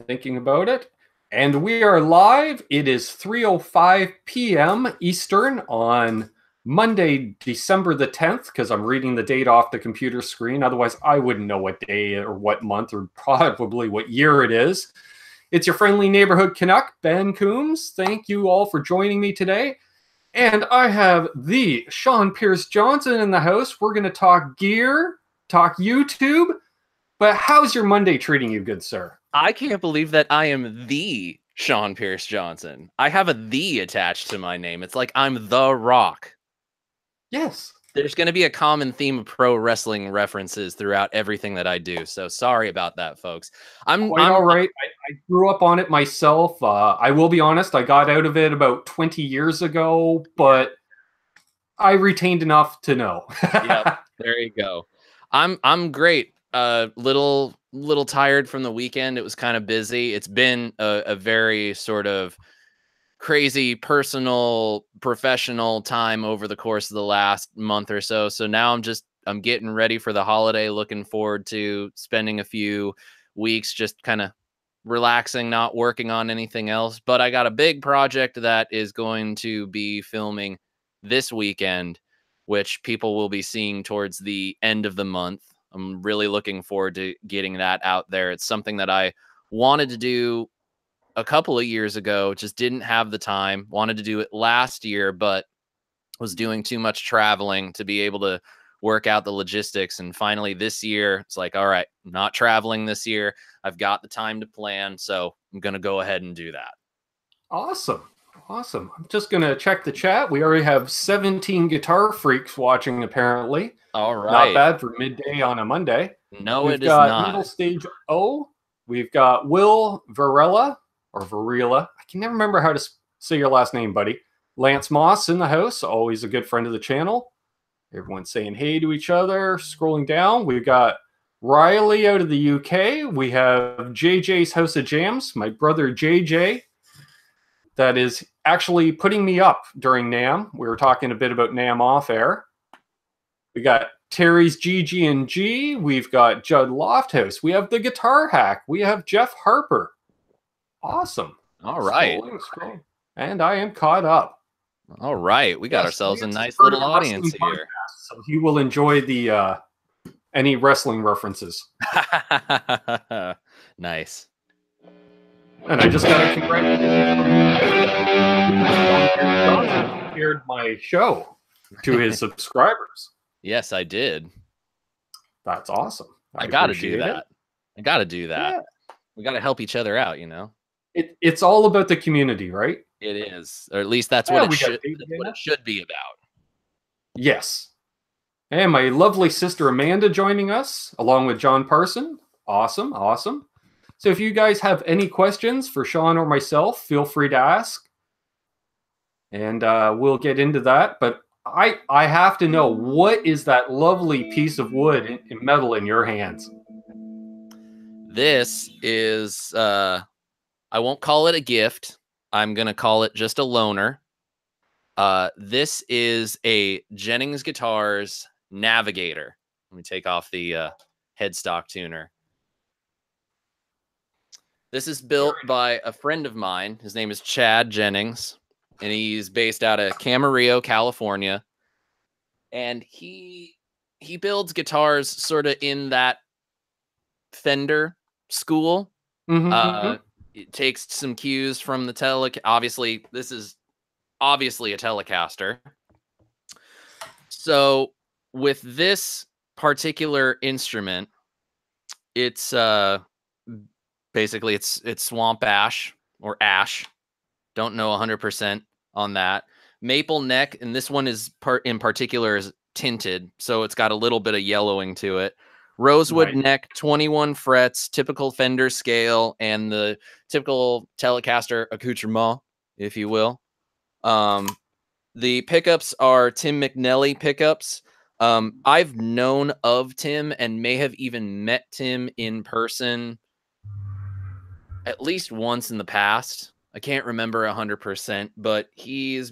thinking about it. And we are live. It is 3:05 p.m. Eastern on Monday, December the 10th, because I'm reading the date off the computer screen. Otherwise, I wouldn't know what day or what month or probably what year it is. It's your friendly neighborhood Canuck, Ben Coombs. Thank you all for joining me today. And I have the Sean Pierce Johnson in the house. We're going to talk gear, talk YouTube. But how's your Monday treating you, good sir? I can't believe that I am the Sean Pierce Johnson. I have a "the" attached to my name. It's like I'm The Rock. Yes. There's going to be a common theme of pro wrestling references throughout everything that I do. So sorry about that, folks. I'm all right. I grew up on it myself. I will be honest, I got out of it about 20 years ago, but I retained enough to know. Yep, there you go. I'm great. Little tired from the weekend. It was kind of busy. It's been a very sort of crazy personal, professional time over the course of the last month or so. So now I'm getting ready for the holiday, looking forward to spending a few weeks just kind of relaxing, not working on anything else. But I got a big project that is going to be filming this weekend, which people will be seeing towards the end of the month. I'm really looking forward to getting that out there. It's something that I wanted to do a couple of years ago, just didn't have the time. Wanted to do it last year, but was doing too much traveling to be able to work out the logistics. And finally this year, it's like, all right, I'm not traveling this year. I've got the time to plan, so I'm going to go ahead and do that. Awesome. I'm just going to check the chat. We already have 17 guitar freaks watching, apparently. All right. Not bad for midday on a Monday. No, We've it is got not. Middle Stage O. We've got Will Varela. Or Varela. I can never remember how to say your last name, buddy. Lance Moss in the house, always a good friend of the channel. Everyone's saying hey to each other. Scrolling down, we've got Riley out of the UK. We have JJ's House of Jams, my brother JJ, that is actually putting me up during NAMM. We were talking a bit about NAMM off air. We got Terry's GG&G. We've got Judd Lofthouse. We have the Guitar Hack. We have Jeff Harper. Awesome. All right. Scrolling. And I am caught up. All right. We got ourselves a nice little audience here. Podcast, so you will enjoy the any wrestling references. Nice. And I just got a congratulations. He shared my show to his subscribers. Yes, I did. That's awesome. I got to do that. I got to do that. Yeah. We got to help each other out, you know? It's all about the community, right? It is. Or at least that's what it should be about. Yes. And my lovely sister Amanda joining us, along with John Parson. Awesome. So if you guys have any questions for Sean or myself, feel free to ask. And we'll get into that. But I have to know, what is that lovely piece of wood and metal in your hands? This is, I won't call it a gift. I'm going to call it just a loaner. This is a Jennings Guitars Navigator. Let me take off the headstock tuner. This is built by a friend of mine. His name is Chad Jennings, and he's based out of Camarillo, California. And he builds guitars sort of in that Fender school. It takes some cues from the obviously, this is obviously a Telecaster. So with this particular instrument, it's basically it's swamp ash or ash. Don't know 100% on that. Maple neck, and this one is in particular is tinted, so it's got a little bit of yellowing to it. Rosewood neck, 21 frets, typical Fender scale, and the typical Telecaster accoutrement, if you will. The pickups are Tim McNelly pickups. I've known of Tim and may have even met Tim in person at least once in the past. I can't remember 100%, but he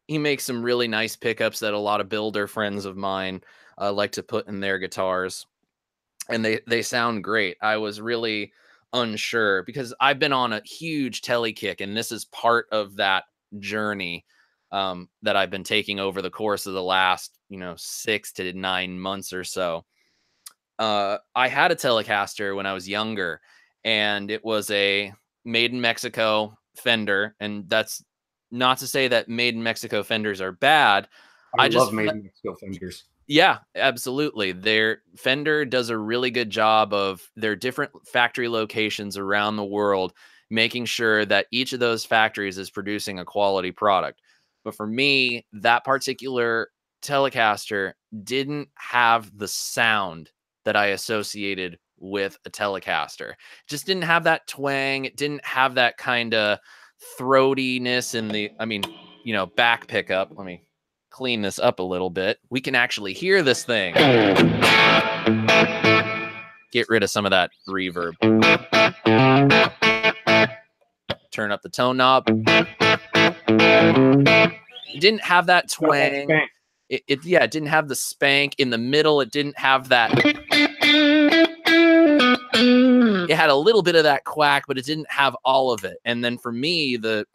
makes some really nice pickups that a lot of builder friends of mine like to put in their guitars, and they sound great. I was really unsure, because I've been on a huge tele kick, and this is part of that journey that I've been taking over the course of the last, 6 to 9 months or so. I had a Telecaster when I was younger, and it was a made in Mexico Fender. And that's not to say that made in Mexico Fenders are bad. I love made in Mexico Fenders. Yeah, absolutely. Their Fender does a really good job of their different factory locations around the world, making sure that each of those factories is producing a quality product. But for me, that particular Telecaster didn't have the sound that I associated with a Telecaster. It just didn't have that twang. It didn't have that kind of throatiness in the, back pickup. Let me clean this up a little bit. We can actually hear this thing. Get rid of some of that reverb. Turn up the tone knob. It didn't have that twang. It didn't have the spank in the middle. It didn't have that. It had a little bit of that quack, but it didn't have all of it. And then for me, the,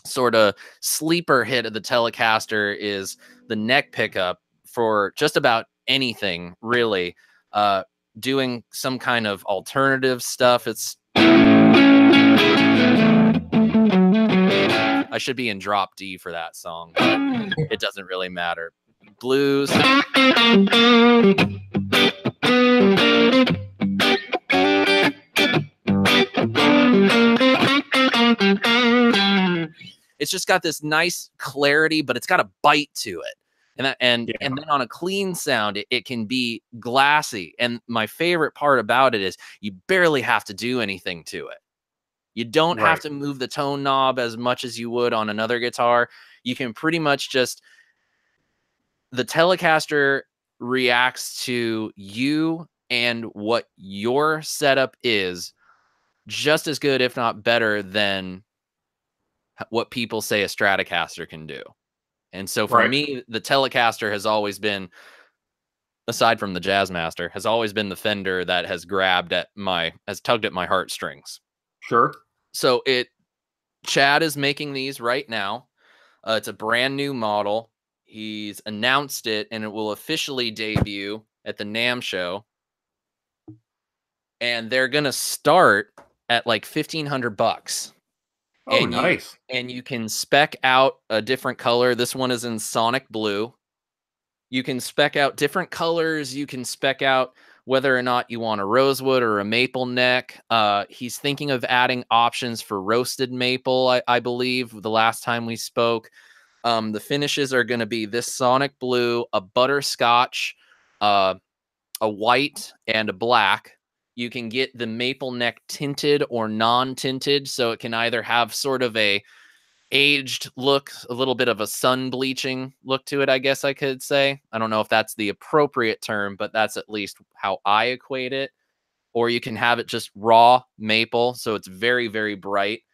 sort of sleeper hit of the Telecaster is the neck pickup for just about anything, really. Doing some kind of alternative stuff. I should be in drop D for that song, but it doesn't really matter. Blues. It's just got this nice clarity, but it's got a bite to it. And then on a clean sound, it can be glassy. And my favorite part about it is you barely have to do anything to it. You don't have to move the tone knob as much as you would on another guitar. You can pretty much just, the Telecaster reacts to you and what your setup is just as good, if not better, than what people say a Stratocaster can do. And so for me, the Telecaster has always been, aside from the Jazzmaster, has always been the Fender that has tugged at my heartstrings. Sure. So Chad is making these right now. It's a brand new model. He's announced it, and it will officially debut at the NAMM show. And they're going to start at like $1,500. Oh, nice. And you can spec out a different color. This one is in Sonic Blue. You can spec out different colors. You can spec out whether or not you want a rosewood or a maple neck. He's thinking of adding options for roasted maple, I believe, the last time we spoke. The finishes are going to be this Sonic Blue, a butterscotch, a white, and a black. You can get the maple neck tinted or non-tinted, so it can either have sort of a aged look, a little bit of a sun bleaching look to it, I guess I could say. I don't know if that's the appropriate term, but that's at least how I equate it. Or you can have it just raw maple, so it's very, very bright.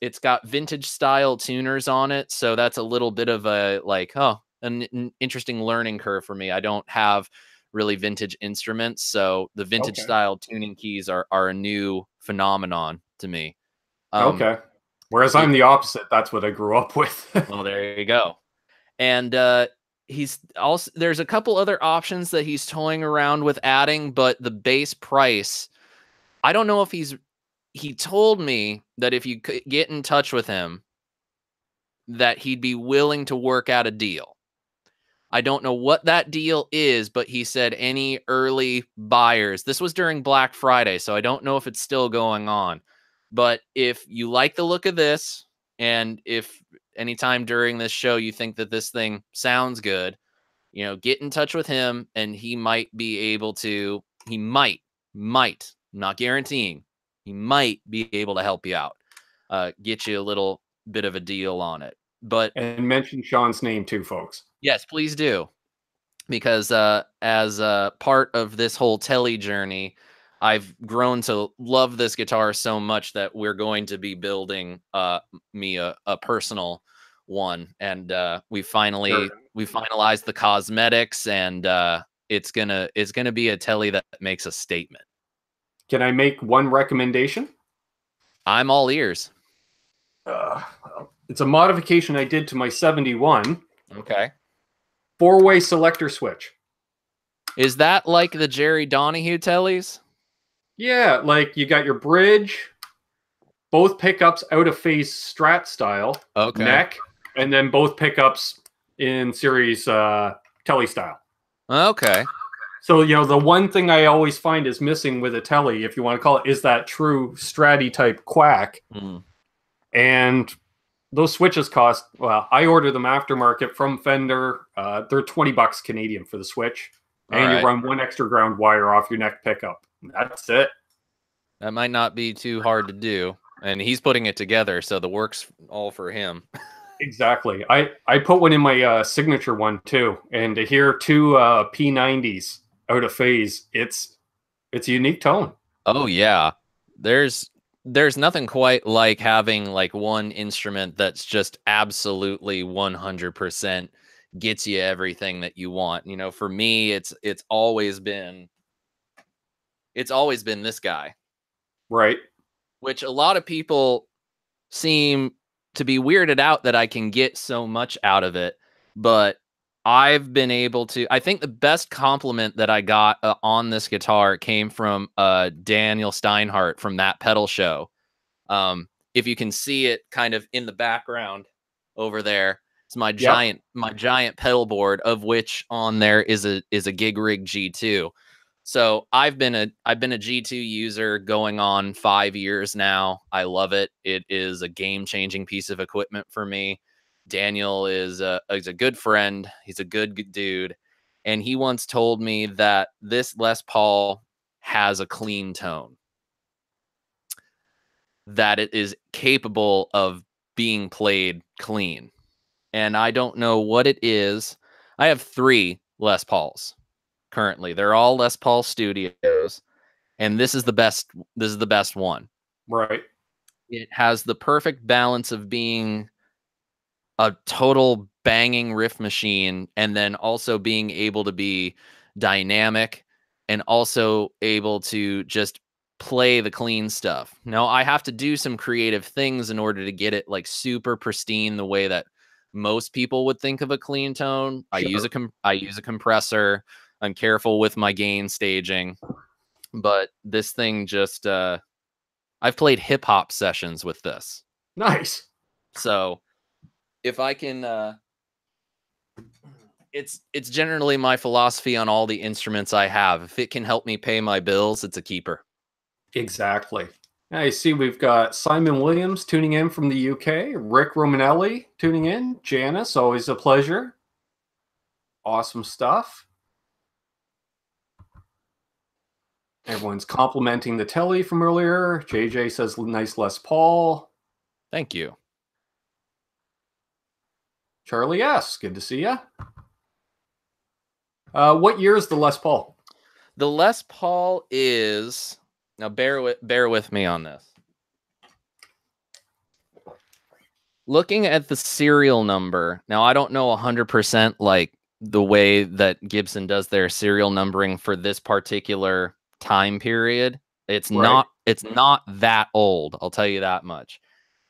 It's got vintage style tuners on it, so that's a little bit of a an interesting learning curve for me. I don't have really vintage instruments, so the vintage style tuning keys are a new phenomenon to me. Okay. Whereas I'm the opposite. That's what I grew up with. Well, there you go. And he's also, there's a couple other options that he's toying around with adding, but the base price, I don't know if he told me that if you could get in touch with him, that he'd be willing to work out a deal. I don't know what that deal is, but he said any early buyers. This was during Black Friday, so I don't know if it's still going on. But if you like the look of this, and if anytime during this show you think that this thing sounds good, get in touch with him, and he might be able to, not guaranteeing, he might be able to help you out, get you a little bit of a deal on it. And mention Sean's name too, folks. Yes, please do. Because as part of this whole Telly journey, I've grown to love this guitar so much that we're going to be building me a personal one. And we finalized the cosmetics, and it's gonna be a Telly that makes a statement. Can I make one recommendation? I'm all ears. It's a modification I did to my 71. Okay. 4-way selector switch. Is that like the Jerry Donahue tellies? Yeah, like you got your bridge, both pickups out of phase Strat style, neck, and then both pickups in series telly style. Okay. So, the one thing I always find is missing with a telly, if you want to call it, is that true Stratty type quack. And those switches cost, well, I order them aftermarket from Fender. They're $20 Canadian for the switch. And you run one extra ground wire off your neck pickup. That's it. That might not be too hard to do. And he's putting it together, so the work's all for him. Exactly. I put one in my signature one too. And to hear two P90s out of phase, it's a unique tone. Oh yeah. There's nothing quite like having like one instrument that's just absolutely 100% gets you everything that you want. For me, it's always been this guy. Right. Which a lot of people seem to be weirded out that I can get so much out of it, but I've been able to. I think the best compliment that I got on this guitar came from Daniel Steinhardt from That Pedal Show. If you can see it kind of in the background over there, it's my giant pedal board, of which on there is a Gig Rig G2. So I've been a G2 user going on 5 years now. I love it. It is a game-changing piece of equipment for me. Daniel is a good friend. He's a good dude. And he once told me that this Les Paul has a clean tone, that it is capable of being played clean. And I don't know what it is. I have 3 Les Pauls currently. They're all Les Paul Studios, and this is the best one. Right. It has the perfect balance of being a total banging riff machine, and then also being able to be dynamic, and also able to just play the clean stuff. Now, I have to do some creative things in order to get it like super pristine, the way that most people would think of a clean tone. Sure. I use a compressor. I'm careful with my gain staging, but this thing just, I've played hip hop sessions with this. Nice. So if I can, it's generally my philosophy on all the instruments I have. If it can help me pay my bills, it's a keeper. Exactly. I see we've got Simon Williams tuning in from the UK, Rick Romanelli tuning in, Janice, always a pleasure. Awesome stuff. Everyone's complimenting the telly from earlier. JJ says, nice Les Paul. Thank you. Charlie S., good to see you. What year is the Les Paul? The Les Paul is, now bear with me on this. Looking at the serial number, now I don't know 100% like the way that Gibson does their serial numbering for this particular time period. It's not that old, I'll tell you that much.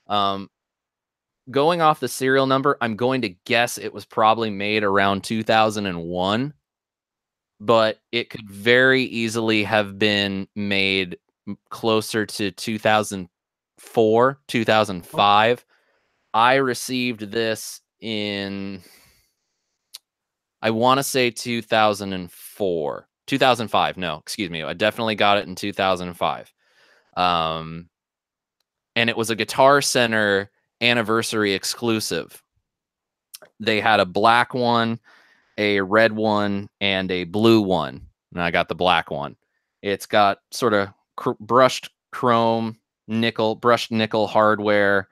Going off the serial number, I'm going to guess it was probably made around 2001, but it could very easily have been made closer to 2004, 2005. I received this in, I want to say 2004. 2005. No, excuse me. I definitely got it in 2005. And it was a Guitar Center anniversary exclusive. They had a black one, a red one, and a blue one. And I got the black one. It's got sort of brushed chrome, brushed nickel hardware.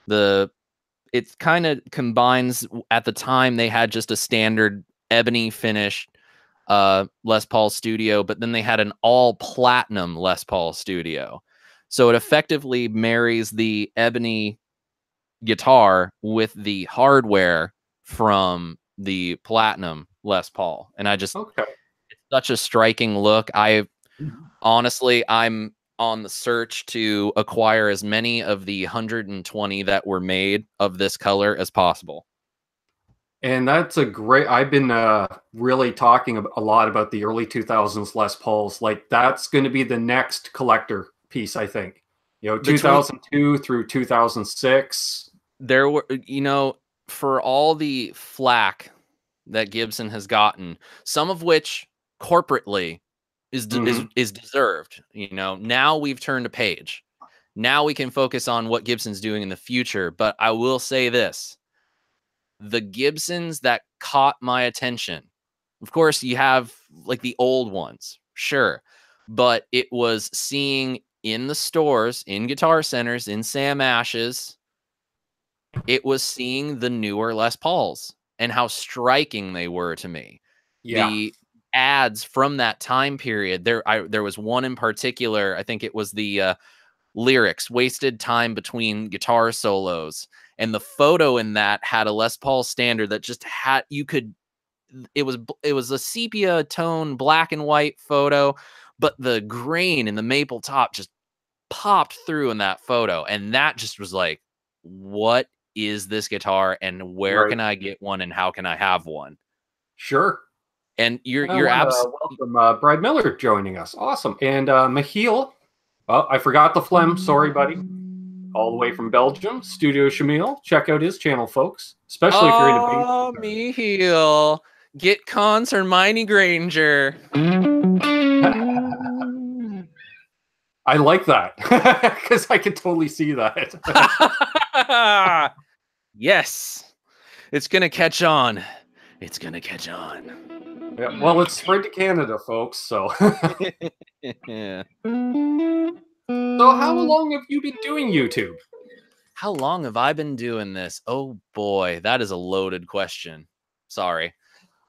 It kind of combines, at the time they had just a standard ebony finish Les Paul Studio, but then they had an all platinum Les Paul Studio. So it effectively marries the ebony guitar with the hardware from the platinum Les Paul. And it's such a striking look. Honestly, I'm on the search to acquire as many of the 120 that were made of this color as possible. And that's a great. I've been really talking a lot about the early 2000s Les Pauls. Like that's going to be the next collector piece, I think. You know, Between 2002 through 2006. there were, for all the flack that Gibson has gotten, some of which corporately is deserved. Now we've turned a page. Now we can focus on what Gibson's doing in the future. But I will say this: the Gibsons that caught my attention, of course, you have like the old ones, sure, but it was seeing in the stores, in guitar centers, in Sam Ash's. It was seeing the newer Les Pauls and how striking they were to me. Yeah. The ads from that time period, there was one in particular, I think it was the lyrics, wasted time between guitar solos. And the photo in that had a Les Paul standard that just had, it was a sepia tone, black and white photo, but the grain and the maple top just popped through in that photo. And that just was like, what is this guitar and where Right. can I get one and how can I have one? Sure. And I you're want to welcome Brad Miller joining us. Awesome. And Michiel. Oh, I forgot the phlegm. Sorry, buddy. All the way from Belgium, Studio Shamil. Check out his channel, folks. Especially if you're into bass. Oh, me heel. Get cons or Miney Granger. I like that because I can totally see that. Yes, it's gonna catch on. It's gonna catch on. Yeah, well, it's spread to Canada, folks. So, Yeah. so how long have you been doing YouTube? How long have I been doing this? Oh boy, that is a loaded question. Sorry.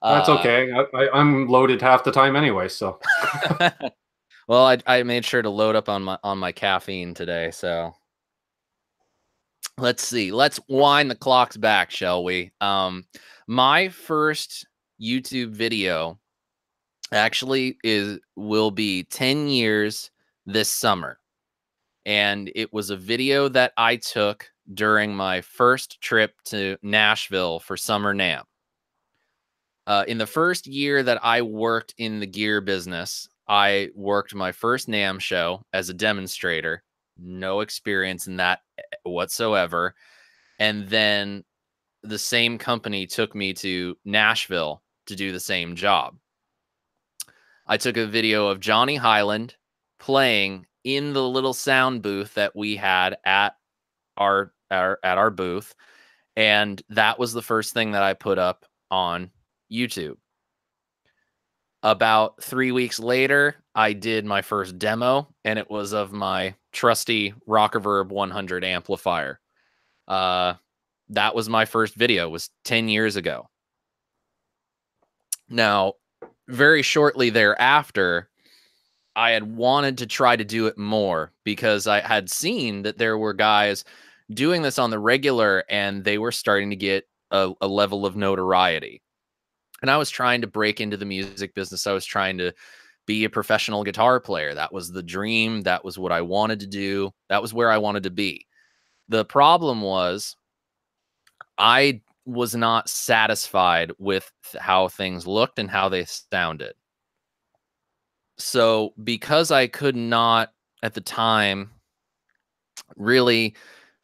That's okay. I'm loaded half the time anyway. So, well, I made sure to load up on my caffeine today. So let's see. Let's wind the clocks back, shall we? My first YouTube video actually will be 10 years this summer. And it was a video that I took during my first trip to Nashville for Summer NAMM. In the first year that I worked in the gear business, I worked my first NAMM show as a demonstrator. No experience in that whatsoever. And then the same company took me to Nashville to do the same job. I took a video of Johnny Highland playing in the little sound booth that we had at our booth, and that was the first thing that I put up on YouTube. About 3 weeks later, I did my first demo, and it was of my trusty Rockerverb 100 amplifier. That was my first video. It was 10 years ago. Now, very shortly thereafter, I had wanted to try to do it more because I had seen that there were guys doing this on the regular and they were starting to get a level of notoriety. And I was trying to break into the music business. I was trying to be a professional guitar player. That was the dream. That was what I wanted to do. That was where I wanted to be. The problem was I was not satisfied with how things looked and how they sounded. So because I could not at the time really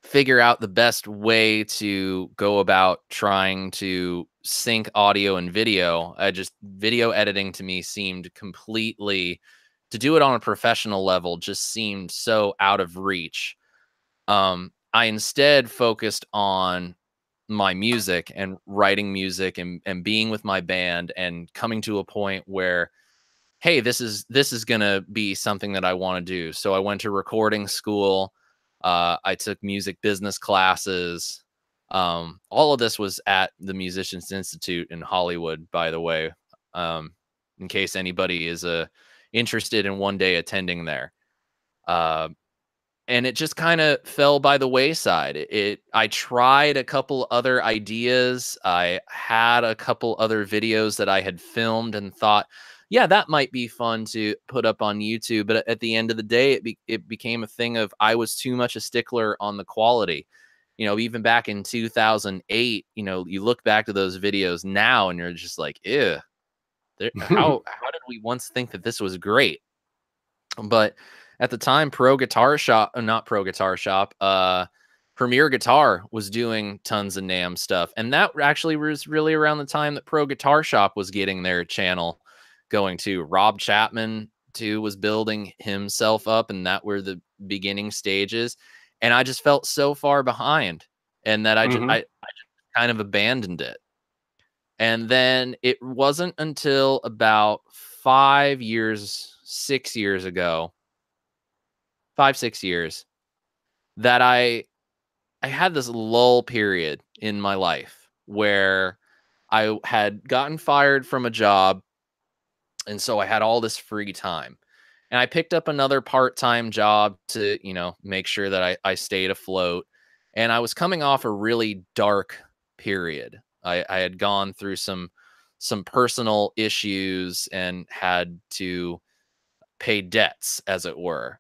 figure out the best way to go about trying to sync audio and video, video editing to me seemed completely, to do it on a professional level just seemed so out of reach. I instead focused on my music and writing music and being with my band and coming to a point where, hey, this is going to be something that I want to do. So I went to recording school. I took music business classes. All of this was at the Musicians Institute in Hollywood, by the way, in case anybody is interested in one day attending there. And it just kind of fell by the wayside. I tried a couple other ideas. I had a couple other videos that I had filmed and thought yeah, that might be fun to put up on YouTube. But at the end of the day, it became a thing of I was too much a stickler on the quality. You know, even back in 2008, you know, you look back to those videos now and you're just like, ew, how did we once think that this was great? But at the time, not Pro Guitar Shop, Premier Guitar was doing tons of NAMM stuff. And that actually was really around the time that Pro Guitar Shop was getting their channel going to. Rob Chapman, too, was building himself up, and that were the beginning stages. And I just felt so far behind, and that I just kind of abandoned it. And then it wasn't until about 6 years ago, 6 years, that I had this lull period in my life where I had gotten fired from a job. And so I had all this free time. And I picked up another part-time job to, you know, make sure that I stayed afloat. And I was coming off a really dark period. I had gone through some personal issues and had to pay debts, as it were.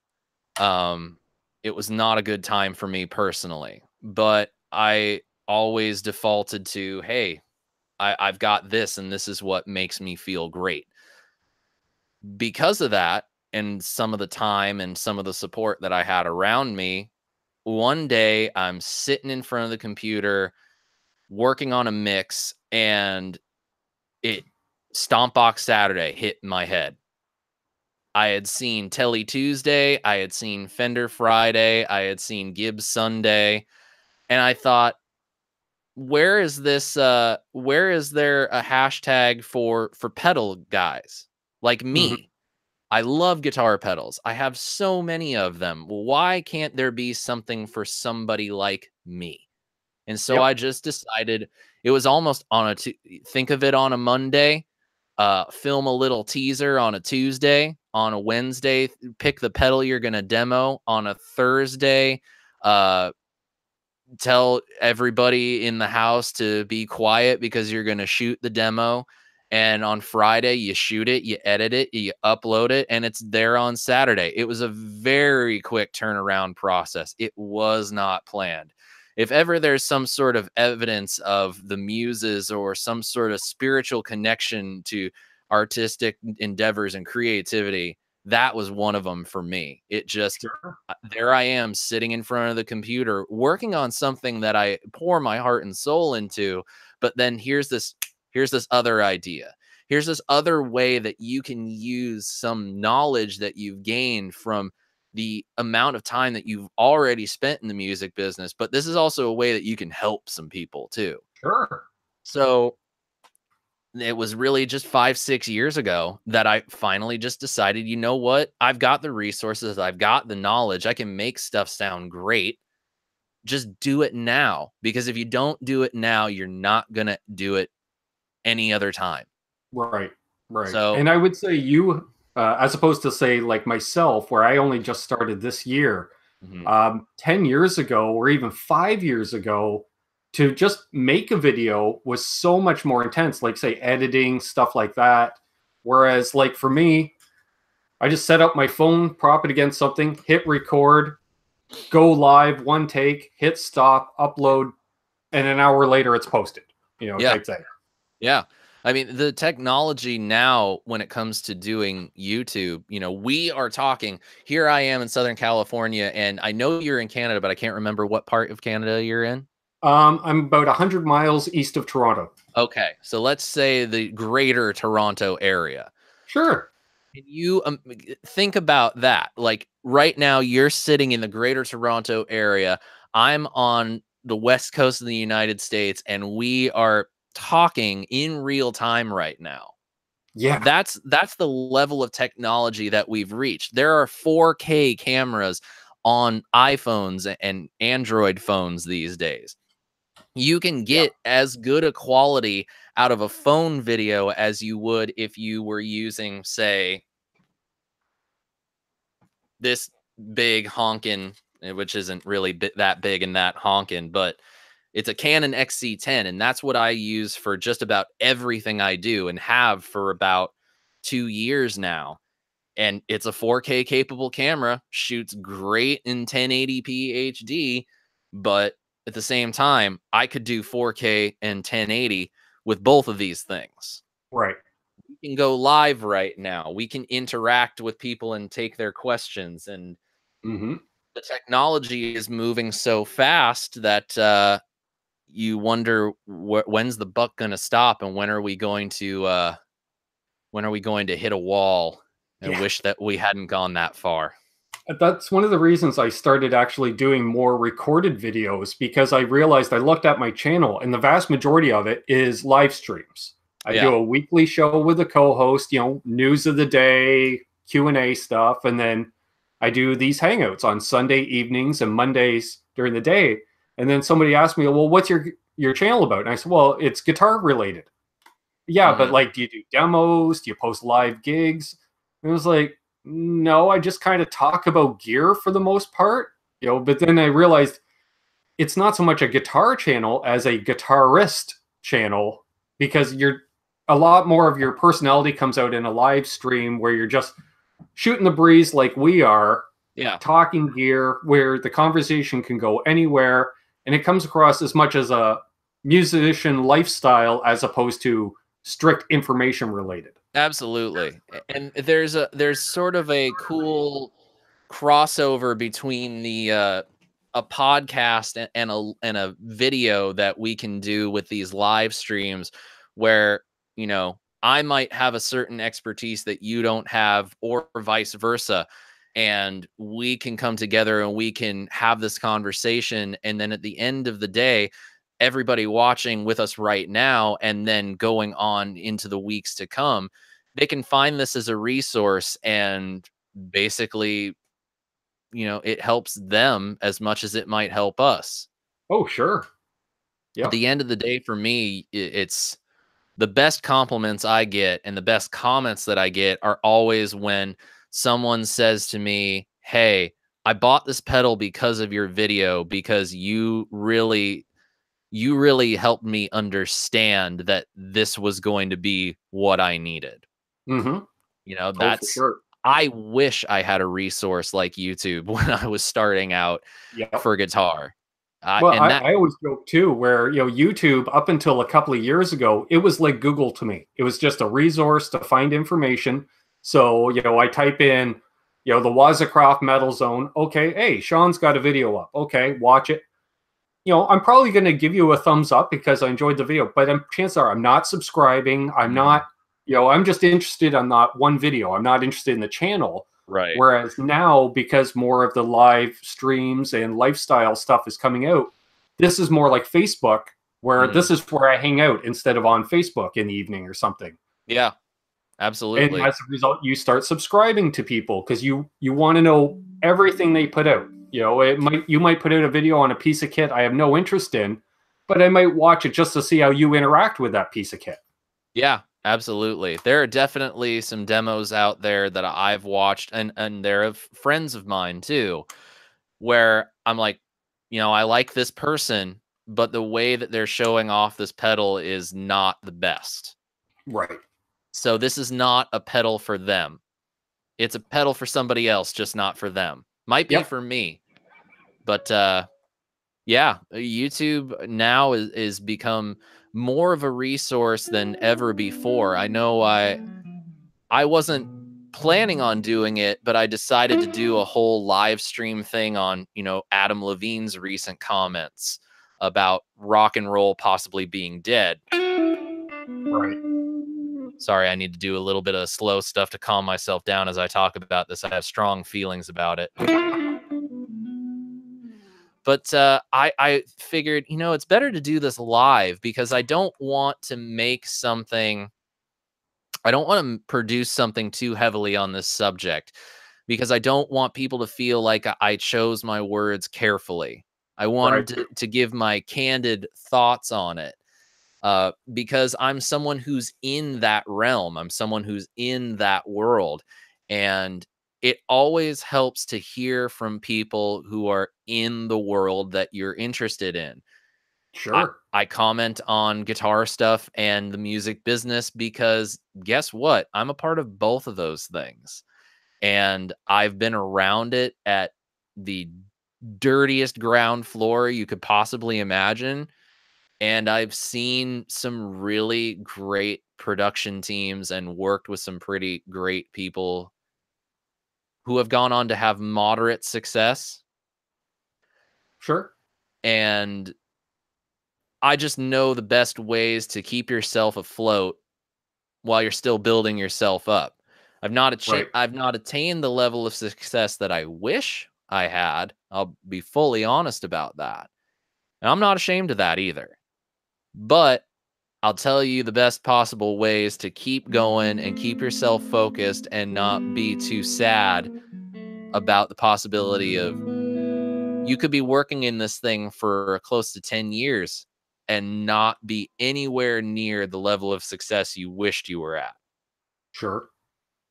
It was not a good time for me personally, but I always defaulted to, hey, I've got this, and this is what makes me feel great. Because of that, and some of the time and some of the support that I had around me, one day I'm sitting in front of the computer working on a mix, and it Stompbox Saturday hit my head. I had seen Telly Tuesday, I had seen Fender Friday, I had seen Gibbs Sunday, and I thought, where is where is there a hashtag for pedal guys like me? I love guitar pedals. I have so many of them. Why can't there be something for somebody like me? And so Yep. I just decided, it was almost on think of it on a Monday, film a little teaser on a Tuesday, on a Wednesday, pick the pedal you're going to demo on a Thursday, tell everybody in the house to be quiet because you're going to shoot the demo. And on Friday, you shoot it, you edit it, you upload it, and it's there on Saturday. It was a very quick turnaround process. It was not planned. If ever there's some sort of evidence of the muses or some sort of spiritual connection to artistic endeavors and creativity, that was one of them for me. It just, there I am sitting in front of the computer working on something that I pour my heart and soul into. But then here's this other idea. Here's this other way that you can use some knowledge that you've gained from the amount of time that you've already spent in the music business. But this is also a way that you can help some people too. Sure. So it was really just 5-6 years ago that I finally just decided, you know what? I've got the resources, I've got the knowledge, I can make stuff sound great. Just do it now. Because if you don't do it now, you're not going to do it any other time. Right. Right. So, And I would say you, as opposed to say like myself, where I only just started this year, 10 years ago or even 5 years ago, to just make a video was so much more intense, like say editing, stuff like that. Whereas like for me, I just set up my phone, prop it against something, hit record, go live, one take, hit stop, upload, and an hour later it's posted, yeah. type thing. Yeah. I mean, the technology now when it comes to doing YouTube, we are talking, here I am in Southern California, and I know you're in Canada, but I can't remember what part of Canada you're in. I'm about 100 miles east of Toronto. Okay. So let's say the greater Toronto area. Sure. Can you think about that? Like right now, you're sitting in the greater Toronto area. I'm on the west coast of the United States, and we are talking in real time right now. Yeah. That's the level of technology that we've reached. There are 4K cameras on iPhones and Android phones these days. You can get as good a quality out of a phone video as you would if you were using, say, this big honkin', which isn't really that big and that honkin', but it's a Canon XC10, and that's what I use for just about everything I do and have for about 2 years now. And it's a 4K capable camera, shoots great in 1080p HD, but at the same time, I could do 4K and 1080 with both of these things. Right. We can go live right now. We can interact with people and take their questions. And Mm-hmm. the technology is moving so fast that you wonder when's the buck going to stop, and when are we going to hit a wall and Yeah. wish that we hadn't gone that far. That's one of the reasons I started actually doing more recorded videos, because I realized I looked at my channel and the vast majority of it is live streams. I do a weekly show with a co-host, news of the day, Q&A stuff, and then I do these hangouts on Sunday evenings and Mondays during the day. And then somebody asked me, well, what's your channel about? And I said, well, it's guitar related. Yeah, but like, do you do demos? Do you post live gigs? And it was like, no, I just kind of talk about gear for the most part, but then I realized it's not so much a guitar channel as a guitarist channel, because a lot more of your personality comes out in a live stream where you're just shooting the breeze like we are, talking gear, where the conversation can go anywhere, and it comes across as much as a musician lifestyle as opposed to strict information related. Absolutely. And there's sort of a cool crossover between the a podcast and a video that we can do with these live streams, where I might have a certain expertise that you don't have, or vice versa, and we can come together and we can have this conversation, and then at the end of the day, everybody watching with us right now and then going on into the weeks to come, they can find this as a resource, and basically, it helps them as much as it might help us. Oh, sure. Yeah. At the end of the day, for me, it's the best compliments I get and the best comments that I get are always when someone says to me, hey, I bought this pedal because of your video, because you really helped me understand that this was going to be what I needed. Mm-hmm. For sure. I wish I had a resource like YouTube when I was starting out for guitar. Well, I always joke too, where YouTube, up until a couple of years ago, it was like Google to me. It was just a resource to find information. So I type in the Wazacroft Metal Zone. Okay, hey, Sean's got a video up. Okay, watch it. I'm probably going to give you a thumbs up because I enjoyed the video, but chances are I'm not subscribing. I'm not, I'm just interested on that one video. I'm not interested in the channel. Right. Whereas now, because more of the live streams and lifestyle stuff is coming out, this is more like Facebook, where this is where I hang out instead of on Facebook in the evening or something. Yeah, absolutely. And as a result, you start subscribing to people because you want to know everything they put out. You might put out a video on a piece of kit I have no interest in, but I might watch it just to see how you interact with that piece of kit. Yeah, absolutely. There are definitely some demos out there that I've watched, and they're of friends of mine too, where I'm like, I like this person, but the way that they're showing off this pedal is not the best. Right. So this is not a pedal for them. It's a pedal for somebody else, just not for them. Might be for me. But yeah, YouTube now is become more of a resource than ever before. I know I wasn't planning on doing it, but I decided to do a whole live stream thing on, Adam Levine's recent comments about rock and roll possibly being dead. Right. Sorry, I need to do a little bit of slow stuff to calm myself down as I talk about this. I have strong feelings about it. But I figured, it's better to do this live, because I don't want to produce something too heavily on this subject, because I don't want people to feel like I chose my words carefully. I wanted to give my candid thoughts on it, because I'm someone who's in that realm. I'm someone who's in that world. And it always helps to hear from people who are in the world that you're interested in. Sure. I comment on guitar stuff and the music business because guess what? I'm a part of both of those things. And I've been around it at the dirtiest ground floor you could possibly imagine. And I've seen some really great production teams and worked with some pretty great people who have gone on to have moderate success. Sure. And I just know the best ways to keep yourself afloat while you're still building yourself up. Right. I've not attained the level of success that I wish I had. I'll be fully honest about that. And I'm not ashamed of that either. But I'll tell you the best possible ways to keep going and keep yourself focused and not be too sad about the possibility of you could be working in this thing for close to 10 years and not be anywhere near the level of success you wished you were at. Sure.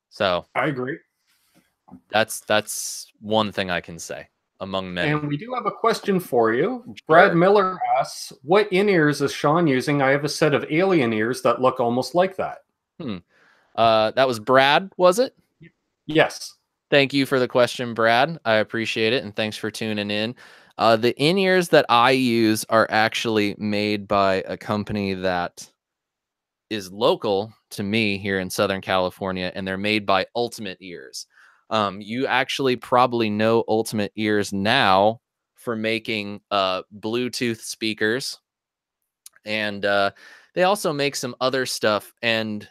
So I agree. that's one thing I can say among many. And we do have a question for you. Sure. Brad Miller asks, what in-ears is Sean using? I have a set of alien ears that look almost like that. That was Brad, was it? Yes. Thank you for the question, Brad. I appreciate it, and thanks for tuning in. The in-ears that I use are actually made by a company that is local to me here in Southern California, and they're made by Ultimate Ears. You actually probably know Ultimate Ears now for making Bluetooth speakers, and they also make some other stuff. And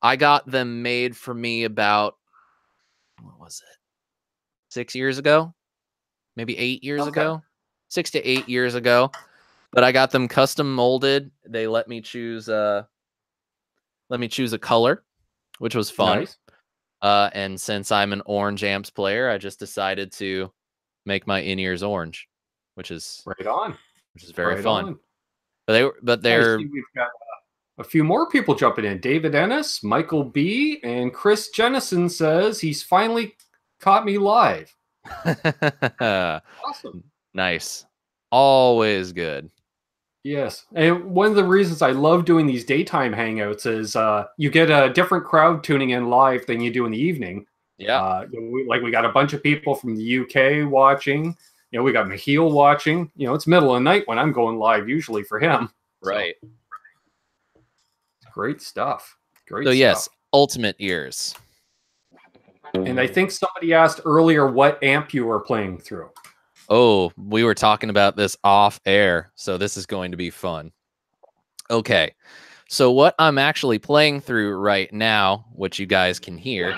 I got them made for me about, what was it, 6 years ago, maybe 8 years ago, 6 to 8 years ago. But I got them custom molded. They let me choose a color, which was fun. Nice. And since I'm an orange amps player, I just decided to make my in-ears orange, which is Right on. very Right fun. on. But they're I see we've got a few more people jumping in. David Ennis, Michael B, and Chris Jennison says he's finally caught me live. Awesome. Nice. Always good. Yes. And one of the reasons I love doing these daytime hangouts is you get a different crowd tuning in live than you do in the evening. Yeah. We got a bunch of people from the UK watching. You know, we got Mahil watching. You know, it's middle of the night when I'm going live usually for him. Right. So, great stuff. Great So stuff. yes, Ultimate Ears. And I think somebody asked earlier what amp you were playing through. Oh, we were talking about this off air, so this is going to be fun. Okay, so what I'm actually playing through right now, which you guys can hear,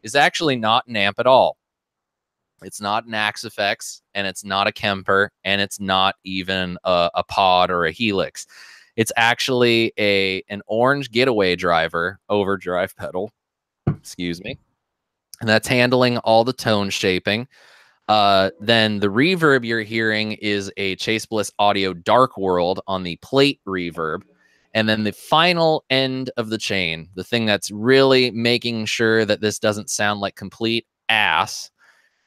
is actually not an amp at all. It's not an Axe Effects, and it's not a Kemper, and it's not even a Pod or a Helix. It's actually an orange Getaway driver overdrive pedal, excuse me, and that's handling all the tone shaping. Then the reverb you're hearing is a Chase Bliss Audio Dark World on the plate reverb. And then the final end of the chain, the thing that's really making sure that this doesn't sound like complete ass,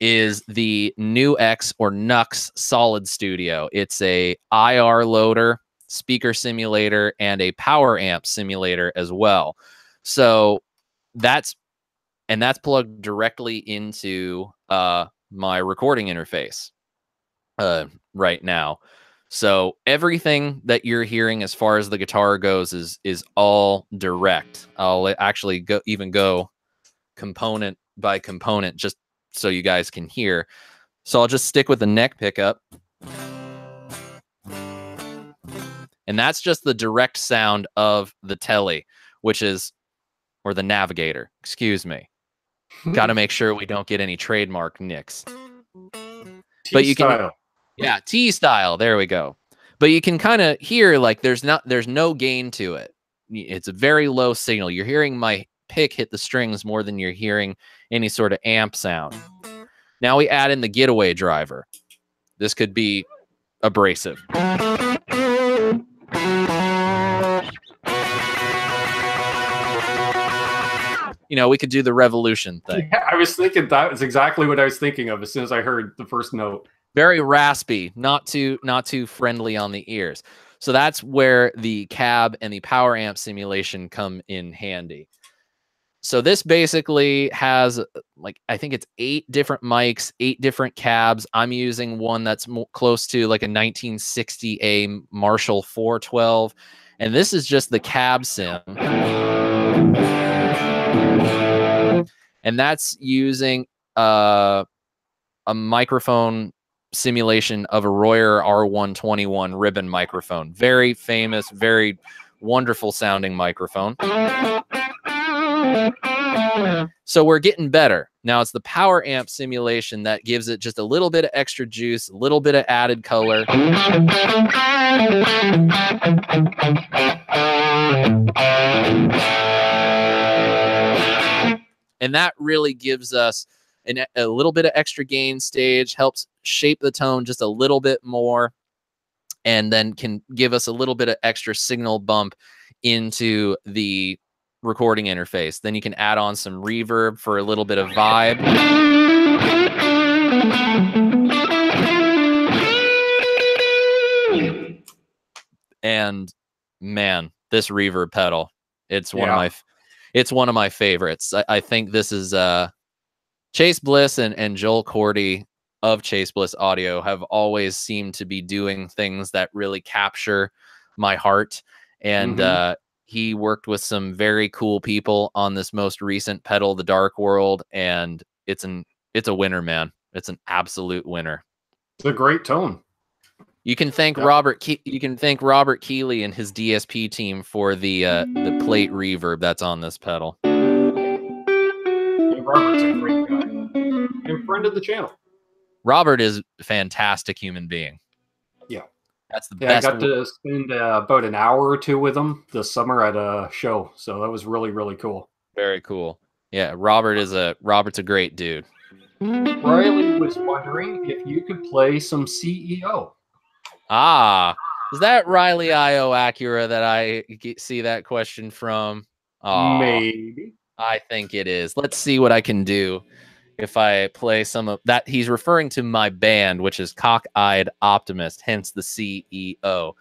is the NUX or NUX Solid Studio. It's a IR loader, speaker simulator, and a power amp simulator as well. So that's plugged directly into my recording interface right now. So everything that you're hearing as far as the guitar goes is all direct. I'll actually go component by component just so you guys can hear. So I'll just stick with the neck pickup. And that's just the direct sound of the Tele, or the Navigator, excuse me. Got to make sure we don't get any trademark nicks. But you can, yeah, T-style. There we go. But you can kind of hear like there's no gain to it. It's a very low signal. You're hearing my pick hit the strings more than you're hearing any sort of amp sound. Now we add in the Getaway driver. This could be abrasive. you know, we could do the revolution thing. Yeah, I was thinking that was exactly what I was thinking of as soon as I heard the first note. Very raspy, not too friendly on the ears. So that's where the cab and the power amp simulation come in handy. So this basically has, like, I think it's 8 different mics, 8 different cabs. I'm using one that's close to like a 1960 Marshall 412. And this is just the cab sim. And that's using a microphone simulation of a Royer R121 ribbon microphone. Very famous, very wonderful sounding microphone. So we're getting better. Now it's the power amp simulation that gives it just a little bit of extra juice, a little bit of added color. And that really gives us a little bit of extra gain stage, helps shape the tone just a little bit more, and then can give us a little bit of extra signal bump into the recording interface. Then you can add on some reverb for a little bit of vibe. And man, this reverb pedal, it's one of my favorites. I think this is Chase Bliss and Joel Cordy of Chase Bliss Audio have always seemed to be doing things that really capture my heart. And he worked with some very cool people on this most recent pedal, The Dark World, and it's a winner, man. It's an absolute winner. It's a great tone. You can thank Robert Keeley and his DSP team for the plate reverb that's on this pedal. Yeah, Robert's a great guy and friend of the channel. Robert is a fantastic human being. Yeah. That's the best. I got to spend about an hour or 2 with him this summer at a show. So that was really, really cool. Very cool. Yeah, Robert's a great dude. Riley was wondering if you could play some CEO. Ah, is that Riley IO Acura that I see that question from? Oh, maybe. I think it is. Let's see what I can do if I play some of that. He's referring to my band, which is Cockeyed Optimist, hence the CEO.